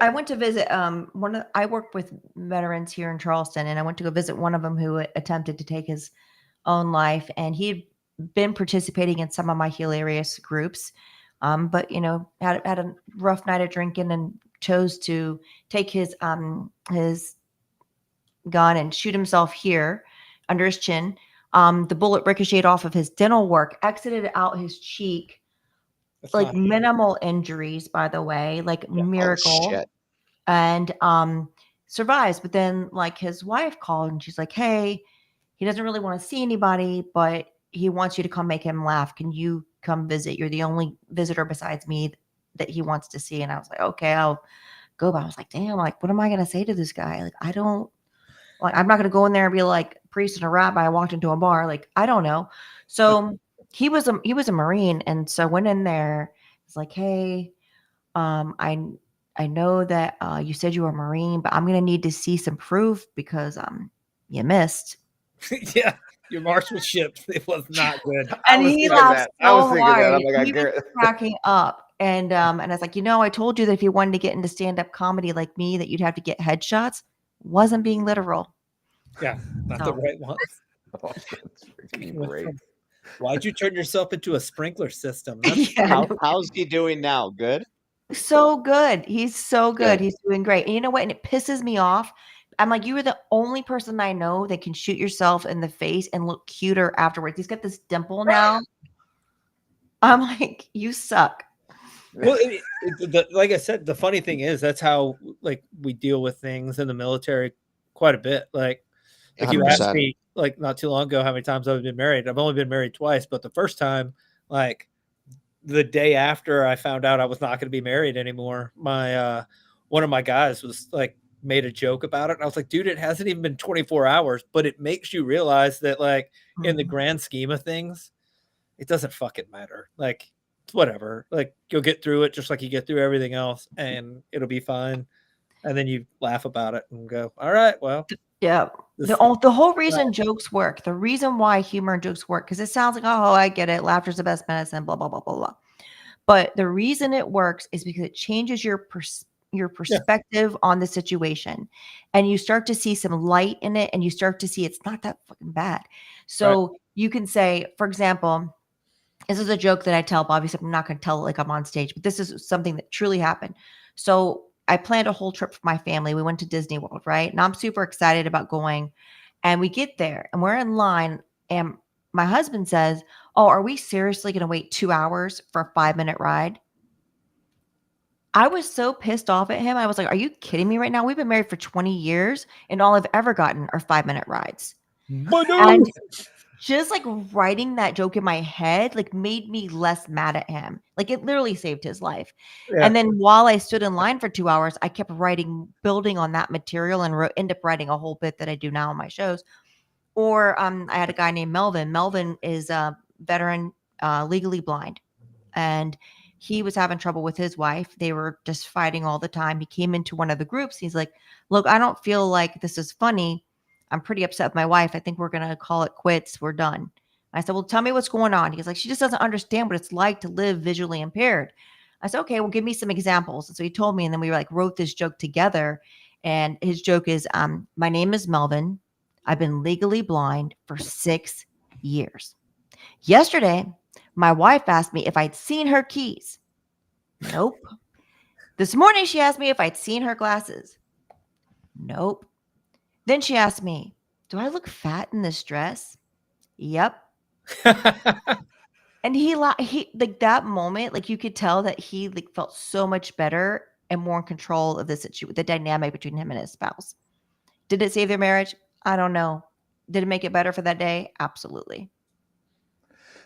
I went to visit I work with veterans here in Charleston, and I went to go visit one of them who attempted to take his own life, and he'd been participating in some of my hilarious groups, but had a rough night of drinking and chose to take his gun and shoot himself here under his chin. The bullet ricocheted off of his dental work, exited out his cheek. Minimal injuries, by the way, miracle. Oh, shit. And survives. But then his wife called and she's like, hey, he doesn't really want to see anybody, but he wants you to come make him laugh. Can you come visit? You're the only visitor besides me that he wants to see. And I was like, okay, I'll go by. I was like, damn, like, what am I going to say to this guy? Like, I'm not going to go in there and be like priest and a rabbi. I walked into a bar. Like, I don't know. So he was a Marine. And so I went in there. It's like, hey, I know that you said you were a Marine, but I'm going to need to see some proof because you missed. Yeah, your marksmanship, it was not good. And he laughed so hard. I'm like, He was cracking up. And I was like, I told you that if you wanted to get into stand-up comedy like me, that you'd have to get headshots. Wasn't being literal. Yeah, not the right ones. Oh, that's freaking great. Why'd you turn yourself into a sprinkler system? How's he doing now? Good? So good. He's so good. Good. He's doing great. And you know what? And it pisses me off. I'm like, you are the only person I know that can shoot yourself in the face and look cuter afterwards. He's got this dimple now. I'm like, you suck. Well, like I said, the funny thing is that's how like we deal with things in the military quite a bit. Like if you 100%. asked me like not too long ago how many times I've been married, I've only been married twice, but the first time, like the day after I found out I was not going to be married anymore, my one of my guys was like made a joke about it, and I was like, dude, it hasn't even been 24 hours, but it makes you realize that like in the grand scheme of things, it doesn't fucking matter. Like whatever, like you'll get through it just like you get through everything else, and it'll be fine. And then you laugh about it and go, all right, well, yeah. The whole reason jokes work, the reason why humor and jokes work, because it sounds like, oh, I get it, laughter's the best medicine, blah blah blah blah blah. But the reason it works is because it changes your perspective on the situation, and you start to see some light in it, and you start to see it's not that fucking bad. So you can say, for example, this is a joke that I tell, but obviously I'm not going to tell it like I'm on stage, but this is something that truly happened. So I planned a whole trip for my family. We went to Disney World, right? And I'm super excited about going. And we get there and we're in line. And my husband says, oh, are we seriously going to wait 2 hours for a 5-minute ride? I was so pissed off at him. I was like, are you kidding me right now? We've been married for 20 years and all I've ever gotten are 5-minute rides. And just like writing that joke in my head, like made me less mad at him. Like it literally saved his life. Yeah. And then while I stood in line for 2 hours, I kept building on that material and end up writing a whole bit that I do now on my shows. Or I had a guy named Melvin. Melvin is a veteran, legally blind. And he was having trouble with his wife. They were just fighting all the time. He came into one of the groups. He's like, look, I don't feel like this is funny. I'm pretty upset with my wife. I think we're going to call it quits. We're done. I said, well, tell me what's going on. He's like, she just doesn't understand what it's like to live visually impaired. I said, okay, well, give me some examples. And so he told me, and then we wrote this joke together. And his joke is, my name is Melvin. I've been legally blind for 6 years. Yesterday, my wife asked me if I'd seen her keys. Nope. This morning, she asked me if I'd seen her glasses. Nope. Then she asked me, do I look fat in this dress? Yep. And he like that moment, like you could tell that he like felt so much better and more in control of the situation, the dynamic between him and his spouse. Did it save their marriage? I don't know. Did it make it better for that day? Absolutely.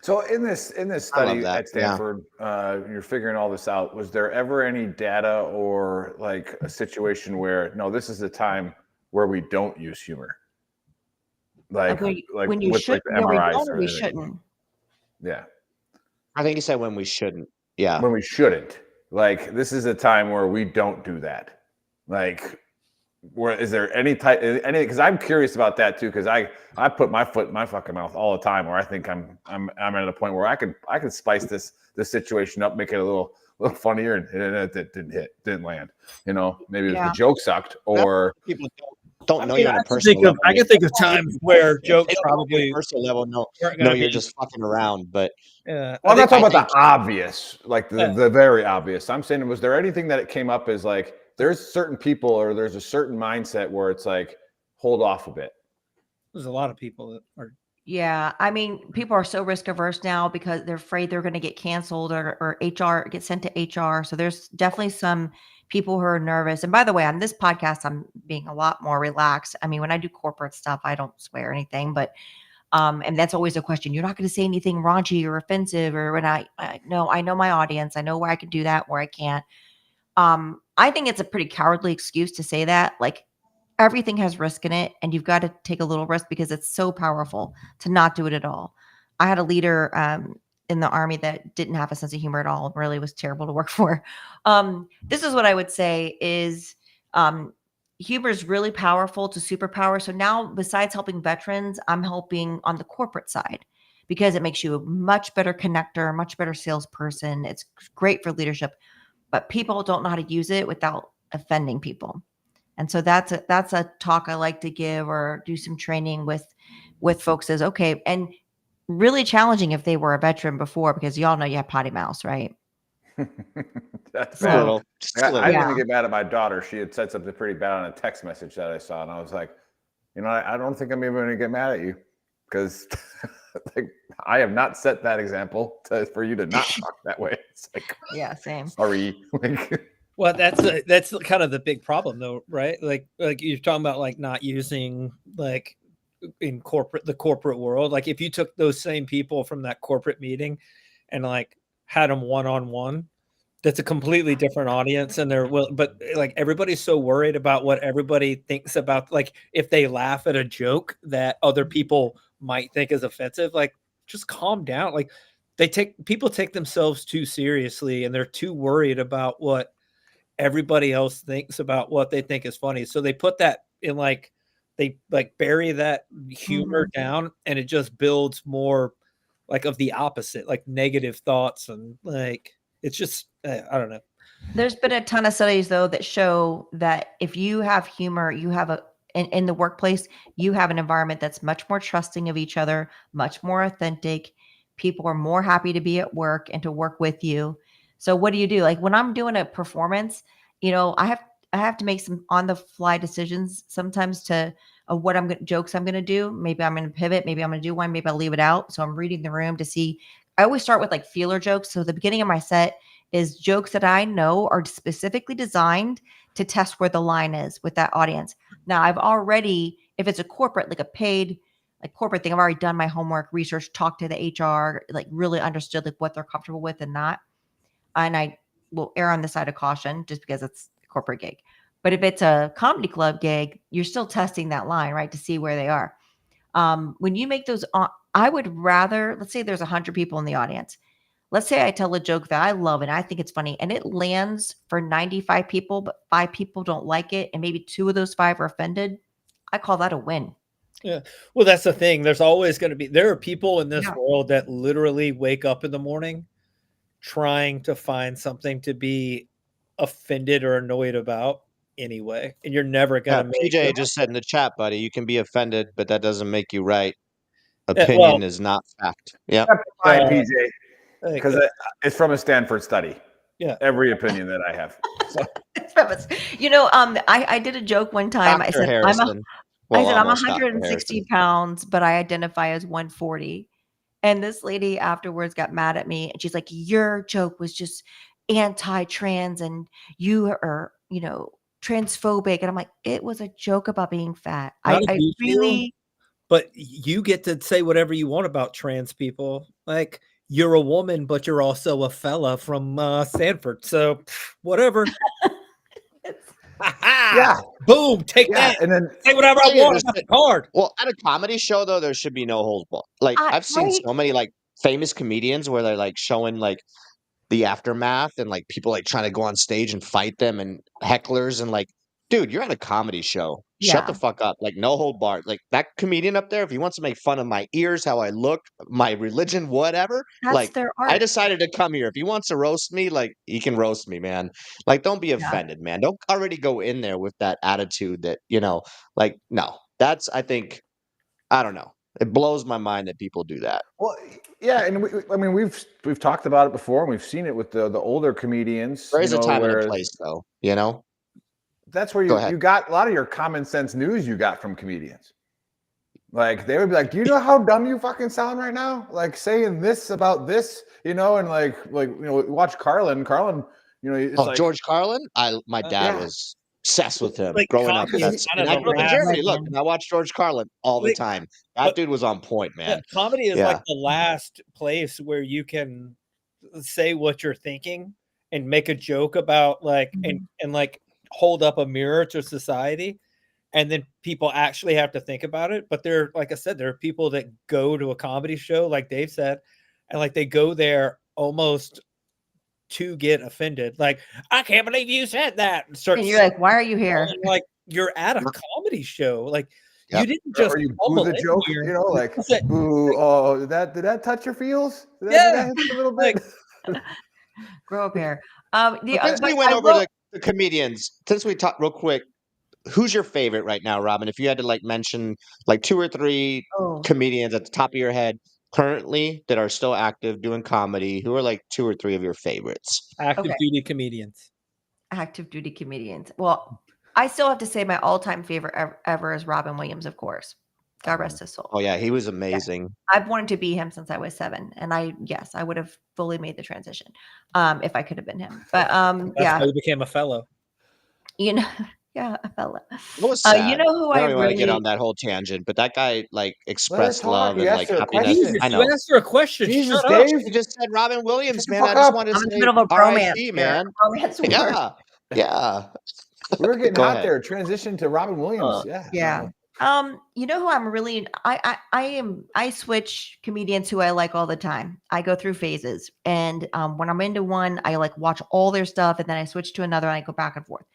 So in this study at Stanford, you're figuring all this out. Was there ever any data or like a situation where no, this is the time where we don't use humor? Like when you with should, like the MRIs we shouldn't. Yeah. I think you said when we shouldn't. Yeah. When we shouldn't. Like this is a time where we don't do that. Like where is there any because I'm curious about that too, because I put my foot in my fucking mouth all the time where I think I'm at a point where I can spice this situation up, make it a little funnier, and it didn't land. You know, maybe the joke sucked or people don't know you on a personal level. I can think of times where jokes probably personal level. No, you're just fucking around. But well, I'm not talking about the obvious, like the very obvious. I'm saying, was there anything that it came up as like there's certain people or there's a certain mindset where it's like hold off a bit? There's a lot of people that are. Yeah, I mean, people are so risk averse now because they're afraid they're going to get canceled or HR get sent to HR. So there's definitely some people who are nervous. And by the way, on this podcast, I'm being a lot more relaxed. I mean, when I do corporate stuff, I don't swear anything, but and that's always a question. You're not going to say anything raunchy or offensive, or when I know my audience, I know where I can do that, where I can't. I think it's a pretty cowardly excuse to say that. Like, everything has risk in it, and you've got to take a little risk because it's so powerful to not do it at all. I had a leader in the Army that didn't have a sense of humor at all, really was terrible to work for. This is what I would say is humor is really powerful to superpower. So now, besides helping veterans, I'm helping on the corporate side because it makes you a much better connector, much better salesperson. It's great for leadership, but people don't know how to use it without offending people. And so that's a talk I like to give or do some training with folks is okay. And really challenging if they were a veteran before, because y'all know you have potty mouth, right? That's A bad. little, just a I little. didn't Yeah. even get mad at my daughter. She had said something pretty bad on a text message that I saw, and I was like, I don't think I'm even going to get mad at you because like I have not set that example for you to not talk that way. It's like, Yeah, same. sorry. Like, Well, that's kind of the big problem, though, right? Like you're talking about, like not using like in the corporate world. Like if you took those same people from that corporate meeting and like had them one-on-one, that's a completely different audience, and but like everybody's so worried about what everybody thinks about, like if they laugh at a joke that other people might think is offensive, like just calm down. Like people take themselves too seriously, and they're too worried about what everybody else thinks about what they think is funny. So they put that in they like bury that humor down, and it just builds more like of the opposite, like negative thoughts, and like it's just I don't know. There's been a ton of studies though that show that if you have humor, you have in the workplace, you have an environment that's much more trusting of each other, much more authentic. People are more happy to be at work and to work with you. So what do you do? Like when I'm doing a performance, I have to make some on the fly decisions sometimes to what jokes I'm going to do. Maybe I'm going to pivot. Maybe I'm going to do one. Maybe I'll leave it out. So I'm reading the room to see. I always start with like feeler jokes. So the beginning of my set is jokes that I know are specifically designed to test where the line is with that audience. Now I've already, if it's a corporate, like a paid like corporate thing, I've already done my homework, research, talked to the HR, like really understood like what they're comfortable with and not. And I will err on the side of caution just because it's a corporate gig. But if it's a comedy club gig, you're still testing that line, right? To see where they are. When you make those, I would rather, let's say there's 100 people in the audience. Let's say I tell a joke that I love and I think it's funny and it lands for 95 people, but 5 people don't like it. And maybe 2 of those 5 are offended. I call that a win. Yeah. Well, that's the thing. There's always going to be, there are people in this Yeah. world that literally wake up in the morning trying to find something to be offended or annoyed about anyway. And you're never going to make PJ just said in the chat, buddy, you can be offended, but that doesn't make you right. well, Opinion is not fact. Yeah. fine, PJ, like, because it's from a Stanford study. yeah. Every opinion that I have. So, I did a joke one time. Dr. I said, Harrison. I'm almost Dr. 160 Harrison. pounds, but I identify as 140. And this lady afterwards got mad at me and she's like, your joke was just anti-trans and you are, transphobic. And I'm like, it was a joke about being fat. Not I against you, really, but you get to say whatever you want about trans people. Like you're a woman, but you're also a fella from Stanford. So whatever. yeah. Boom. Take Yeah. that. And then Say whatever I Yeah, want. That's hard. Well, at a comedy show though, there should be no holds barred. Like I've seen so many like famous comedians where they're like showing like the aftermath and like people like trying to go on stage and fight them and hecklers and like, dude, you're at a comedy show. Shut the Yeah. fuck up. Like no hold barred. Like that comedian up there, if he wants to make fun of my ears, how I look, my religion, whatever, That's like their I art. decided to come here. If he wants to roast me, like he can roast me, man. Like don't be offended, man. Don't already go in there with that attitude that, like no. That's I think I don't know. It blows my mind that people do that. Well, yeah, and we've talked about it before, and we've seen it with the older comedians. There is a time and where a place, though. That's where you got a lot of your common sense news you got from comedians. Like they would be like, "Do you know how dumb you fucking sound right now? Like saying this about this, and watch Carlin. Carlin, it's like George Carlin. My dad was obsessed with him Like growing up. comedy is kind And of I the grew up in last- Germany. Look, and I watched George Carlin all the Like, time. That dude was on point, man. Comedy is like the last place where you can say what you're thinking and make a joke about like and like hold up a mirror to society, and then people actually have to think about it. But there, like I said, there are people that go to a comedy show, like Dave said, and like they go there almost to get offended. Like, I can't believe you said that. And And you're like, why are you here? like you're at a comedy show. Like you Yep. didn't just Or you boo bubble the in joke, here. you know, like That's it. boo. Oh, did that touch your feels? Did Yeah. that hit you a little bit? Grow a pair. Since we went over the comedians, since we talked real quick, who's your favorite right now, Robin? If you had to like mention like 2 or 3 comedians at the top of your head currently that are still active doing comedy, who are like 2 or 3 of your favorites? Active duty comedians. Active duty comedians. Well, I still have to say my all-time favorite ever is Robin Williams, of course. God rest his soul. Oh yeah, he was amazing. Yeah. I've wanted to be him since I was 7, and I would have fully made the transition if I could have been him. But That's how you became a fellow. You know, yeah, a fella. It was sad. You know who I I don't want to get really on that whole tangent, but that guy like expressed love He and asked like her a happiness. question. I know. You asked her a question. Jesus, Shut up. Dave. You just said Robin Williams, Shut the man. I fuck just up. wanted to I'm in the say middle of a bromance, RIP, man. Romance word. Yeah, yeah. We were getting Go hot ahead. there. Transition to Robin Williams. Yeah. You know who I'm really I switch comedians who I like all the time. I go through phases, and when I'm into one, I like watch all their stuff, and then I switch to another and I go back and forth.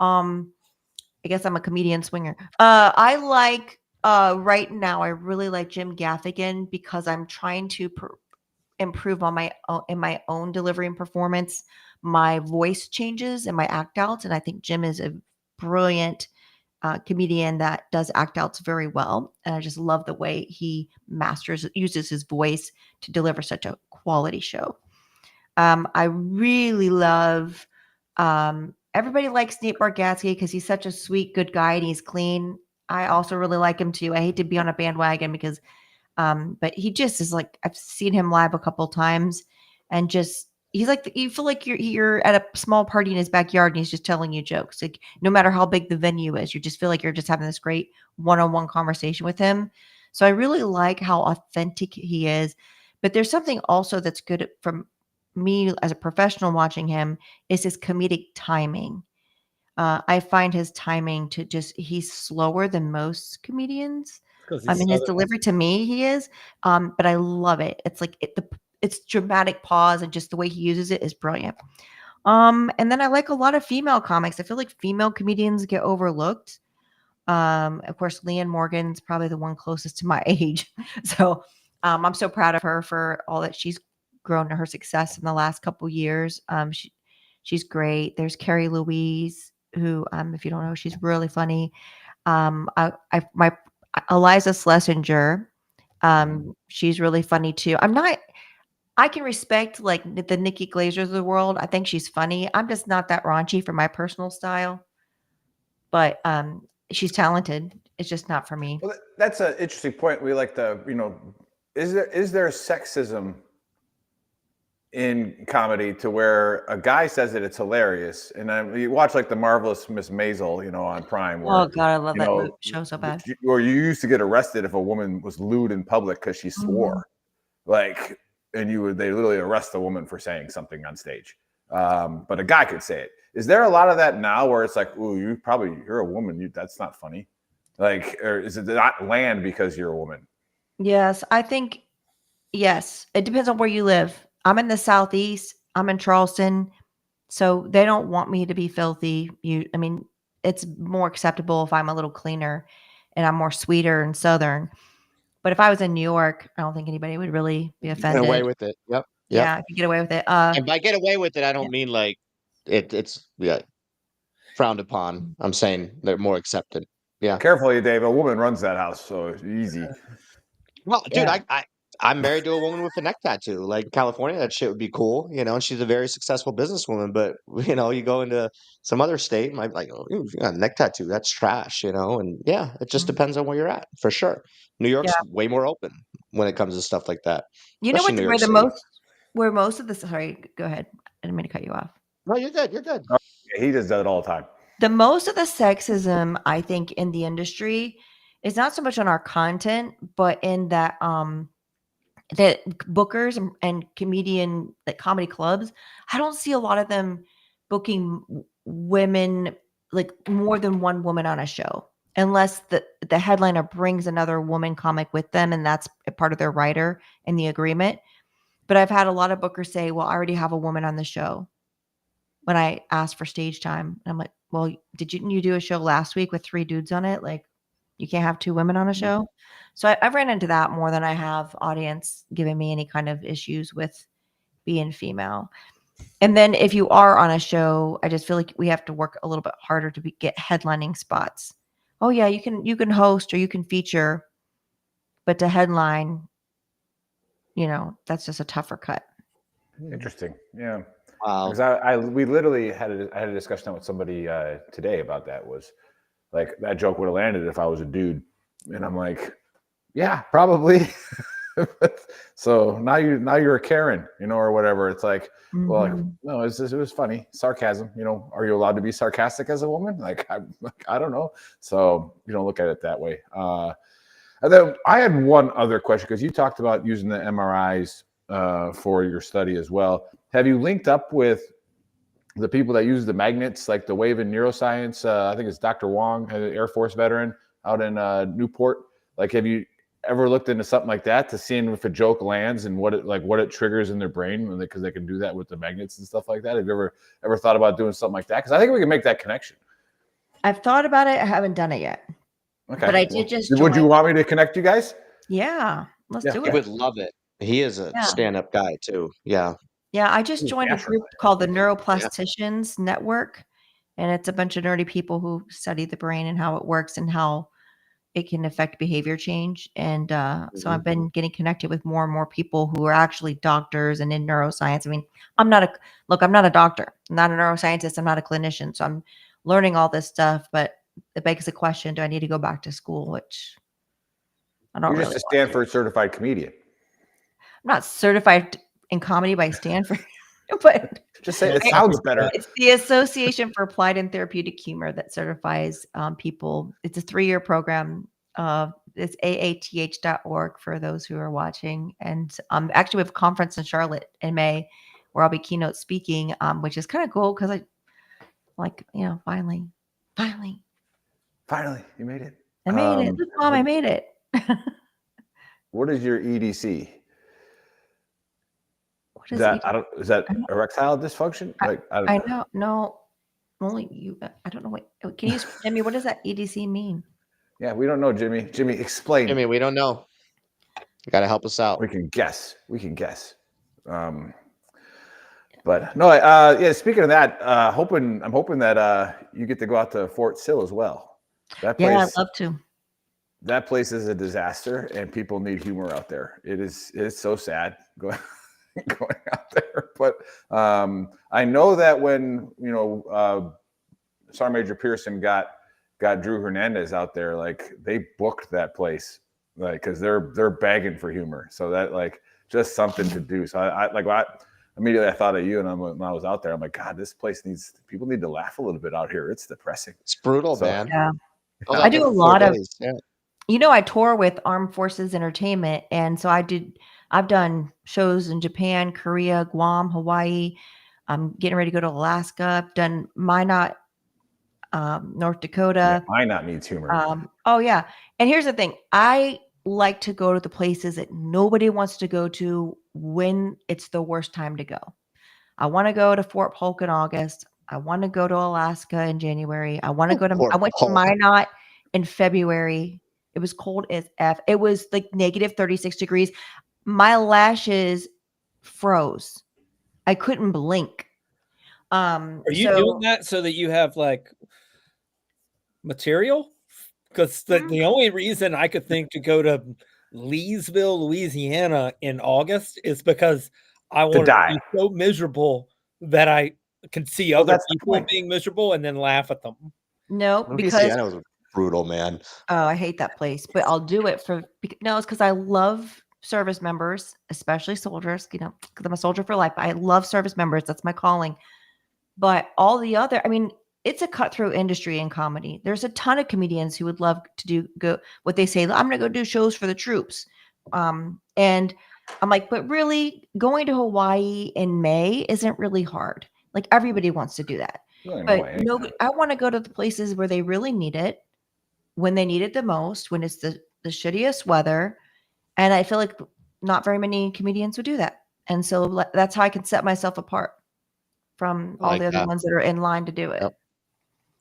I guess I'm a comedian swinger. I like right now I really like Jim Gaffigan because I'm trying to improve on in my own delivery and performance. My voice changes and my act outs, and I think Jim is a brilliant comedian that does act outs very well. And I just love the way he uses his voice to deliver such a quality show. I really love, everybody likes Nate Bargatze because he's such a sweet, good guy and he's clean. I also really like him too. I hate to be on a bandwagon because, but he just is like, I've seen him live a couple times and just, he's like, you feel like you're at a small party in his backyard and he's just telling you jokes. Like no matter how big the venue is, you just feel like you're just having this great one-on-one conversation with him. So I really like how authentic he is. But there's something also that's good from me as a professional watching him is his comedic timing. I find his timing he's slower than most comedians. I mean, his delivery to me, he is, but I love it. It's like it's dramatic pause and just the way he uses it is brilliant. And then I like a lot of female comics. I feel like female comedians get overlooked. Of course, Leanne Morgan's probably the one closest to my age. So I'm so proud of her for all that she's grown to her success in the last couple years. She's great. There's Carrie Louise, who, if you don't know, she's really funny. My Eliza Schlesinger, she's really funny too. I can respect like the Nikki Glazers of the world. I think she's funny. I'm just not that raunchy for my personal style, but she's talented. It's just not for me. Well, that's an interesting point. We like is there sexism in comedy to where a guy says that it's hilarious, and then you watch like The Marvelous Miss Maisel, on Prime. Where, oh God, I love that show so bad. Or you used to get arrested if a woman was lewd in public because she swore, and they literally arrest a woman for saying something on stage. But a guy could say it. Is there a lot of that now where it's like, ooh, you're a woman, that's not funny, or is it not land because you're a woman? Yes, I think yes. It depends on where you live. I'm in the Southeast. I'm in Charleston. So they don't want me to be filthy. It's more acceptable if I'm a little cleaner and I'm more sweeter and Southern. But if I was in New York, I don't think anybody would really be offended. Get away with it. Yep. Yeah, if you get away with it. And by get away with it, I don't mean like it's frowned upon. I'm saying they're more accepted. Yeah. Carefully, Dave. A woman runs that house, so easy. Well, dude, I'm married to a woman with a neck tattoo. Like California, that shit would be cool, and she's a very successful businesswoman. But you go into some other state, and might be like, oh, you got a neck tattoo, that's trash, And yeah, it just depends on where you're at, for sure. New York's way more open when it comes to stuff like that. You know what? Where most of the sorry, go ahead. I didn't mean to cut you off. No, you're good. You're good. He just does it all the time. The most of the sexism, I think, in the industry is not so much on our content, but in that that bookers and comedian like comedy clubs, I don't see a lot of them booking women, like more than one woman on a show, unless the headliner brings another woman comic with them, and that's a part of their writer in the agreement. But I've had a lot of bookers say, well, I already have a woman on the show when I asked for stage time. And I'm like, well, didn't you do a show last week with 3 dudes on it? Like, you can't have 2 women on a show. So I've ran into that more than I have audience giving me any kind of issues with being female. And then if you are on a show, I just feel like we have to work a little bit harder to get headlining spots. Oh yeah, you can host or you can feature, but to headline, that's just a tougher cut. Interesting. Yeah. Wow. Because we literally I had a discussion with somebody today about that. Was like, that joke would have landed if I was a dude, and I'm like, yeah, probably. So now you're a Karen, or whatever. It's like, well, like, no, it was funny, sarcasm. Are you allowed to be sarcastic as a woman? Like, I don't know. So you don't look at it that way. And then I had one other question, because you talked about using the MRIs for your study as well. Have you linked up with the people that use the magnets, like the Wave in Neuroscience? I think it's Dr. Wong, an Air Force veteran out in Newport. Like, have you ever looked into something like that to seeing if a joke lands and what it triggers in their brain, because they can do that with the magnets and stuff like that? Have you ever thought about doing something like that? Because I think we can make that connection. I've thought about it. I haven't done it yet. Okay. But I did just Would you want me to connect you guys? Yeah, let's do He it. would love it. He is a stand-up guy too. Yeah. Yeah, I just joined a group called the Neuroplasticians Network, and it's a bunch of nerdy people who study the brain and how it works and how it can affect behavior change. And so I've been getting connected with more and more people who are actually doctors and in neuroscience. I mean, I'm not a doctor, I'm not a neuroscientist, I'm not a clinician. So I'm learning all this stuff, but it begs the question, do I need to go back to school? Which I don't You're really just a Stanford certified comedian. I'm not certified in comedy by Stanford, but just say it sounds better. It's the Association for Applied and Therapeutic Humor that certifies people. It's a 3-year program. It's aath.org for those who are watching. And actually, we have a conference in Charlotte in May where I'll be keynote speaking, which is kind of cool because finally, you made it. I made it. Mom, I made it. What is your EDC? What is is that erectile dysfunction? I know. No, only you. I don't know what. Can you, Jimmy? What does that EDC mean? Yeah, we don't know, Jimmy. Jimmy, explain. Jimmy, we don't know. You got to help us out. We can guess. But no. Speaking of that, I'm hoping that you get to go out to Fort Sill as well. That place, I'd love to. That place is a disaster, and people need humor out there. It's so sad going out there. But I know that when Sergeant Major Pearson got Drew Hernandez out there, like, they booked that place, like, because they're begging for humor. So that, just something to do. So I immediately I thought of you, and when I was out there, I'm like, God, this place people need to laugh a little bit out here. It's depressing. It's brutal, man. Yeah. I do a lot of. I tour with Armed Forces Entertainment, and so I've done shows in Japan, Korea, Guam, Hawaii. I'm getting ready to go to Alaska. I've done Minot, North Dakota. Yeah, Minot needs humor. Oh yeah. And here's the thing. I like to go to the places that nobody wants to go to when it's the worst time to go. I want to go to Fort Polk in August. I want to go to Alaska in January. I went to Minot in February. It was cold as F. It was like negative 36 degrees. My lashes froze. I couldn't blink. Are you doing that so that you have material? Because the only reason I could think to go to Leesville, Louisiana in August is because I want to be so miserable that I can see other people being miserable and then laugh at them. No, because Louisiana was brutal, man. Oh, I hate that place, but I'll do it it's because I love service members, especially soldiers, because I'm a soldier for life. I love service members. That's my calling. But all the other, it's a cutthroat industry in comedy. There's a ton of comedians who would love to go what they say. I'm going to go do shows for the troops. And I'm like, but really, going to Hawaii in May isn't really hard. Like everybody wants to do that. But nobody, I want to go to the places where they really need it, when they need it the most, when it's the shittiest weather. And I feel like not very many comedians would do that. And so that's how I can set myself apart from all the other ones that are in line to do it. Yep.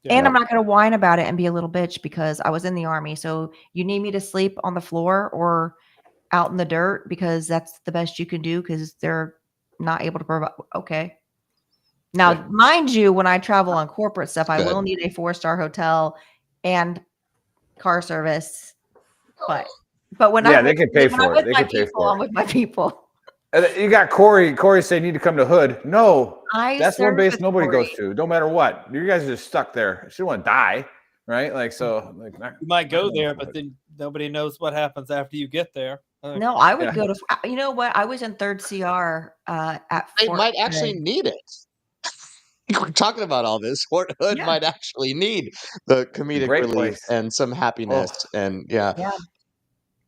And I'm not going to whine about it and be a little bitch because I was in the Army. So you need me to sleep on the floor or out in the dirt because that's the best you can do because they're not able to provide. Okay. Now, mind you, when I travel on corporate stuff, I will need a 4-star hotel and car service. But when they can pay for it. They can pay for it. I'm with my people. You got Corey. Corey saying you need to come to Hood. No, that's one base nobody goes to. No matter what, you guys are just stuck there. You don't want to die, right? Like so. Like you might go there, but then nobody knows what happens after you get there. No, I would go to. You know what? I was in 3rd CR at. They might actually need it. We're talking about all this. Fort Hood might actually need the comedic relief and some happiness, and yeah.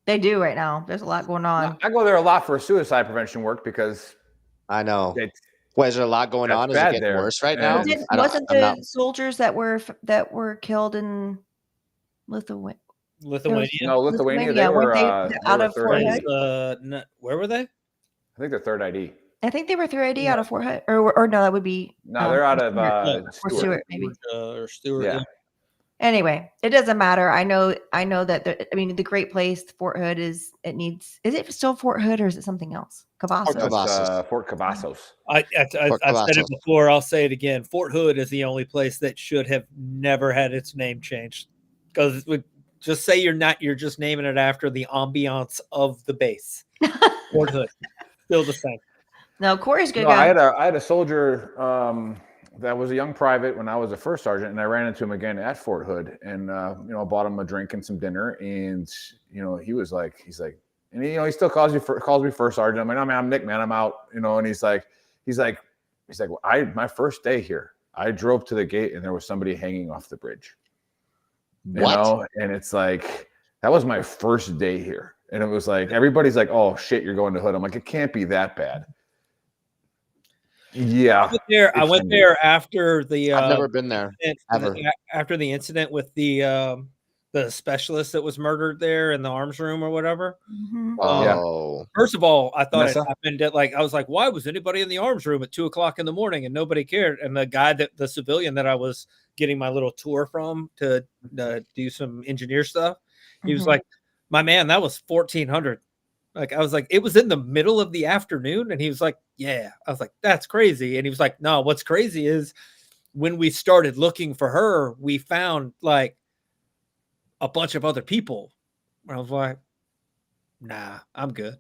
They do right now. There's a lot going on. I go there a lot for suicide prevention work because I know. Well, is there a lot going on? Is it getting worse right now? Wasn't the soldiers that were killed in Lithuania? No, Lithuania. They were out of Fort Hood. Where were they? I think they're 3rd ID. I think they were 3rd ID out of Fort Hood, or no, that would be they're out of Stewart, maybe or Stewart. Yeah. Anyway, it doesn't matter. I know that. The great place, Fort Hood, is it still Fort Hood or is it something else? Cavazos. Fort Cavazos. I've said it before. I'll say it again. Fort Hood is the only place that should have never had its name changed because it would just say you're just naming it after the ambiance of the base. Fort Hood, still the same. No, Corey's good guy. I had a soldier that was a young private when I was a 1st sergeant, and I ran into him again at Fort Hood, and bought him a drink and some dinner, and he's like, and he still calls me 1st sergeant. I'm like, no, man, I'm Nick, man, I'm out, and he's like, well, my first day here, I drove to the gate and there was somebody hanging off the bridge. What? And it's like that was my first day here, and it was like everybody's like, oh shit, you're going to Hood. I'm like, it can't be that bad. Yeah, I went there after the. I've never been there ever. After the incident with the specialist that was murdered there in the arms room or whatever. Mm-hmm. First of all, I thought it happened at I was like, why was anybody in the arms room at 2:00 in the morning and nobody cared? And the civilian that I was getting my little tour from to do some engineer stuff, he was like, my man, that was 1400. Like, I was like, it was in the middle of the afternoon. And he was like, yeah. I was like, that's crazy. And he was like, no, what's crazy is when we started looking for her, we found like a bunch of other people. I was like, nah, I'm good.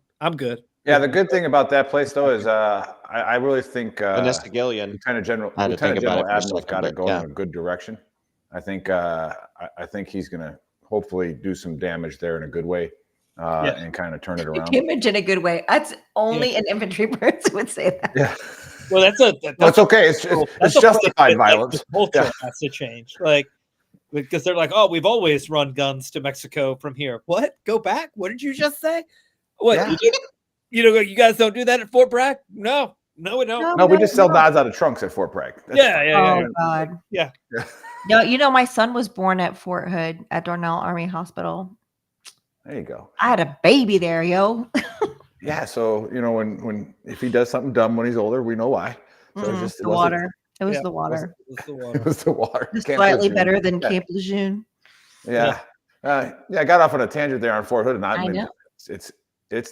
Yeah, the good thing about that place, though, is I really think Vanessa Gillian, Lieutenant General Admiral's got to go in a good direction. I think he's going to hopefully do some damage there in a good way. And kind of turn it around. Image in a good way. That's only an infantry person would say that. Yeah. Well, that's okay. It's justified violence. The culture has to change, because they're like, oh, we've always run guns to Mexico from here. What? Go back? What did you just say? What? Yeah. You guys don't do that at Fort Bragg? No, we don't. No, we just sell knives out of trunks at Fort Bragg. Yeah. God. Yeah. No, my son was born at Fort Hood at Darnell Army Hospital. There you go. I had a baby there, yo. Yeah, so if he does something dumb when he's older, we know why. So it was the water. It was the water. It was the water. Slightly better than Camp Lejeune. Yeah. I got off on a tangent there on Fort Hood, and I know. It's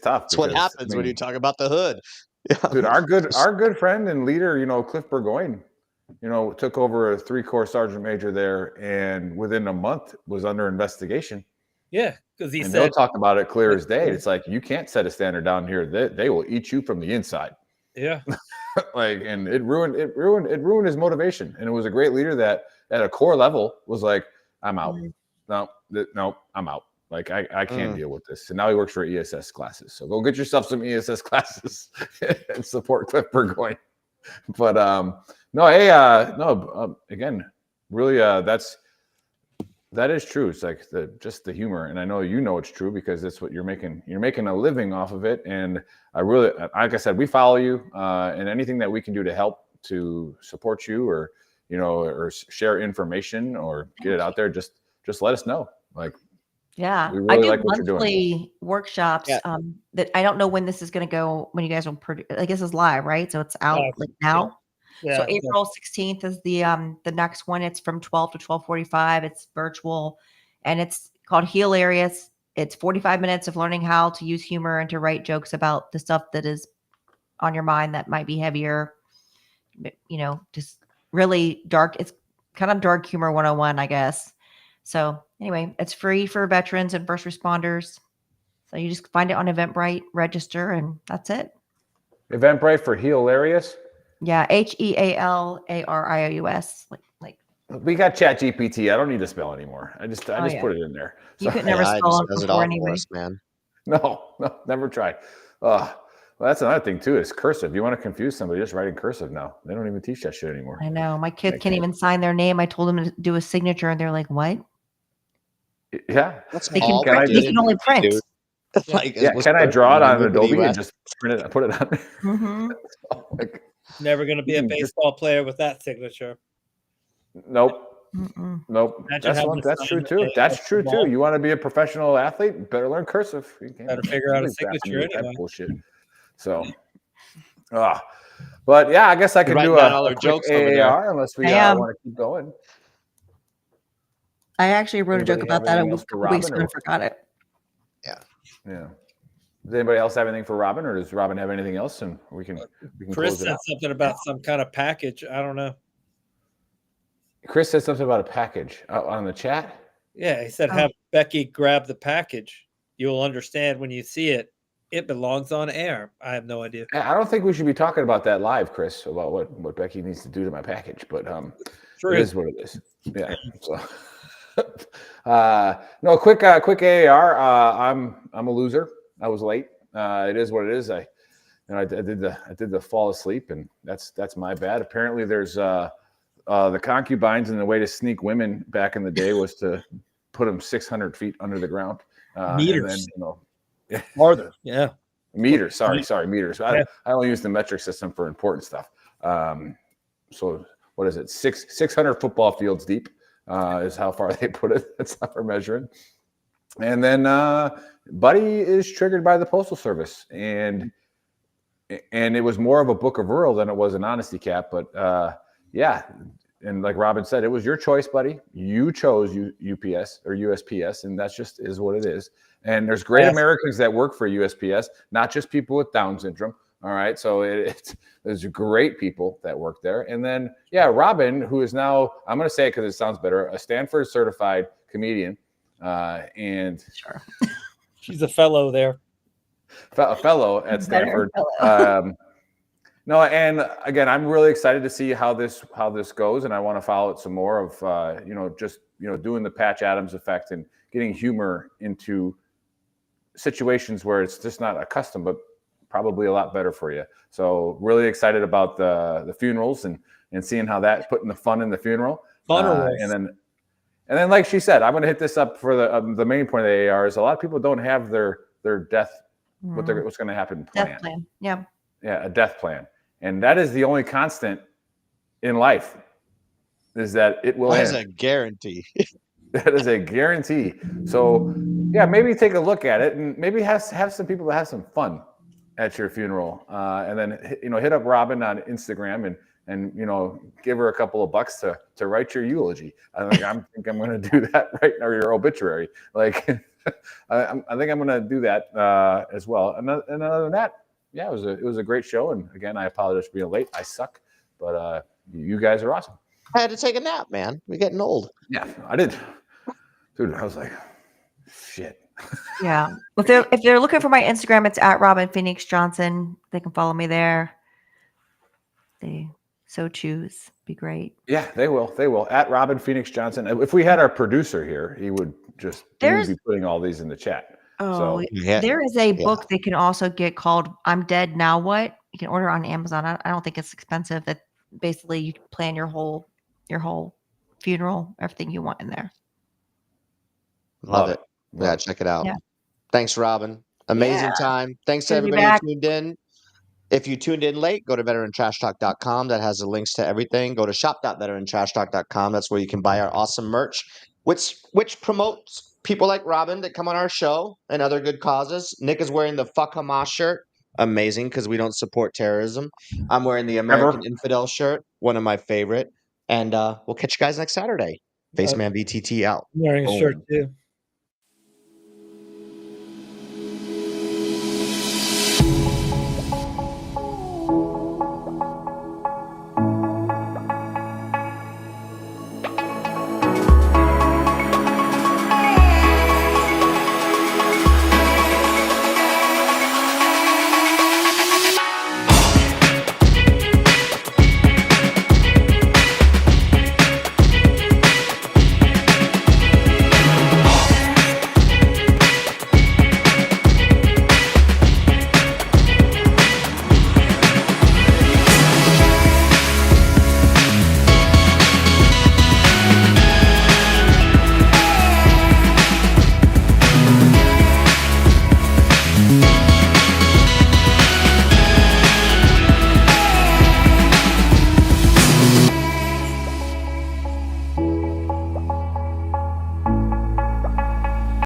tough. That's what happens when you talk about the Hood. Yeah. Dude, our good friend and leader, Cliff Burgoyne, took over a 3-corps sergeant major there, and within a month was under investigation. Yeah, because he said they'll talk about it clear as day. It's like, you can't set a standard down here. They will eat you from the inside. Yeah. And it ruined his motivation. And it was a great leader that at a core level was like, I'm out. No, I'm out. Like, I can't deal with this. And now he works for ESS classes. So go get yourself some ESS classes and support Cliff Burgoyne. But again, really, That is true. It's like just the humor, and I know it's true because that's what you're making. You're making a living off of it, and I really, like I said, we follow you, and anything that we can do to help to support you, or or share information or get it out there, just let us know. Like, Yeah, we I really do like what you're doing. monthly workshops. Yeah. That I don't know when this is going to go. When you guys will produce, I guess it's live, right? So it's out Live, like now. So Yeah. April 16th is the next one. It's from 12 to 12:45. It's virtual, and it's called Heal Areas. It's 45 minutes of learning how to use humor and to write jokes about the stuff that is on your mind that might be heavier. Just really dark. It's kind of dark humor 101, I guess. So anyway, it's free for veterans and first responders. So you just find it on Eventbrite, register, and that's it. Eventbrite for Hilarious. Yeah, HEALARIOUS. Like We got ChatGPT. I don't need to spell anymore. I just yeah. put it in there. You could never AI spell just it does it before all anyway. for us, man. No, never tried. Well, that's another thing too. Is cursive. You want to confuse somebody, just write in cursive now. They don't even teach that shit anymore. I know. My kids can't even sign their name. I told them to do a signature, and they're like, "What?" Yeah, That's They all can print. we They did can only print. do. Like, yeah. was Can I first draw it on language in the Adobe and US. just print it? Put it on there. Mm-hmm. Like, Never going to be a baseball player with that signature. nope. Mm-mm. Nope. Imagine having to That's sign true it too. at That's true football. too. You want to be a professional athlete? Better learn cursive. You can't Better figure out a nobody's graphing signature you with that anyway. bullshit. So, but yeah, I guess I can Writing do down a all their quick jokes over there. AAR unless we I am. want to keep going. I actually wrote a joke Anybody about have that a anything else for couple weeks Robin, ago or- and forgot it. Yeah. Does anybody else have anything for Robin, or does Robin have anything else? And we can Chris close it said out. something about some kind of package. I don't know. Chris said something about a package on the chat. Yeah, he said, Oh. have Becky grab the package. You'll understand when you see it. It belongs on air. I have no idea. I don't think we should be talking about that live, Chris, about what Becky needs to do to my package, but True. it is what it is. Yeah. So, no, quick AAR. I'm a loser. I was late. It is what it is. I did the fall asleep, and that's my bad. Apparently, there's the concubines, and the way to sneak women back in the day was to put them 600 feet under the ground. Meters. And then, Farther. Yeah. meters. Sorry, meters. Yeah. I only use the metric system for important stuff. So what is it? 600 football fields deep is how far they put it. That's how we're measuring. And then Buddy is triggered by the Postal Service, and it was more of a book of rural than it was an honesty cap. But yeah, and like Robin said, it was your choice, Buddy. You chose UPS or USPS, and that's just is what it is. And there's great Americans that work for USPS, not just people with Down syndrome. All right, so there's great people that work there. And then Robin, who is now, I'm going to say it because it sounds better, a Stanford certified comedian, and Sure. She's a fellow there. a fellow at Stanford. Fellow. No, and again, I'm really excited to see how this goes, and I want to follow it some more of doing the Patch Adams effect and getting humor into situations where it's just not a custom, but probably a lot better for you. So really excited about the funerals and seeing how that putting the fun in the funeral. And then like she said, I'm going to hit this up for the main point of the AR is a lot of people don't have their death, what's going to happen plan. Death plan. Yeah. Yeah, a death plan. And that is the only constant in life is that it will That is end. a guarantee. That is a guarantee. So yeah, maybe take a look at it and maybe have some people that have some fun at your funeral. And then hit up Robin on Instagram and give her a couple of bucks to write your eulogy. I think I'm going to do that right now, or your obituary. Like I think I'm going to do that as well. And other than that, yeah, it was a great show. And again, I apologize for being late. I suck, but you guys are awesome. I had to take a nap, man. We're getting old. Yeah, I did. Dude, I was like, shit. Yeah. If they're looking for my Instagram, it's at Robin Phoenix Johnson. They can follow me there. They so choose. Be great. Yeah, they will. At Robin Phoenix Johnson. If we had our producer here, he would be putting all these in the chat. Oh, So, Yeah. there is a book they can also get called "I'm Dead Now What." You can order on Amazon. I don't think it's expensive. That basically you plan your whole funeral, everything you want in there. Love it. Yeah, check it out. Yeah. Thanks, Robin. Amazing time. Thanks to Good to be everybody who back. tuned in. If you tuned in late, go to VeteranTrashTalk.com. That has the links to everything. Go to shop.VeteranTrashTalk.com. That's where you can buy our awesome merch, which promotes people like Robin that come on our show and other good causes. Nick is wearing the Fuck Hamas shirt. Amazing, because we don't support terrorism. I'm wearing the American Infidel shirt, one of my favorite. And we'll catch you guys next Saturday. Faceman VTT out. I'm wearing a shirt Boom. too.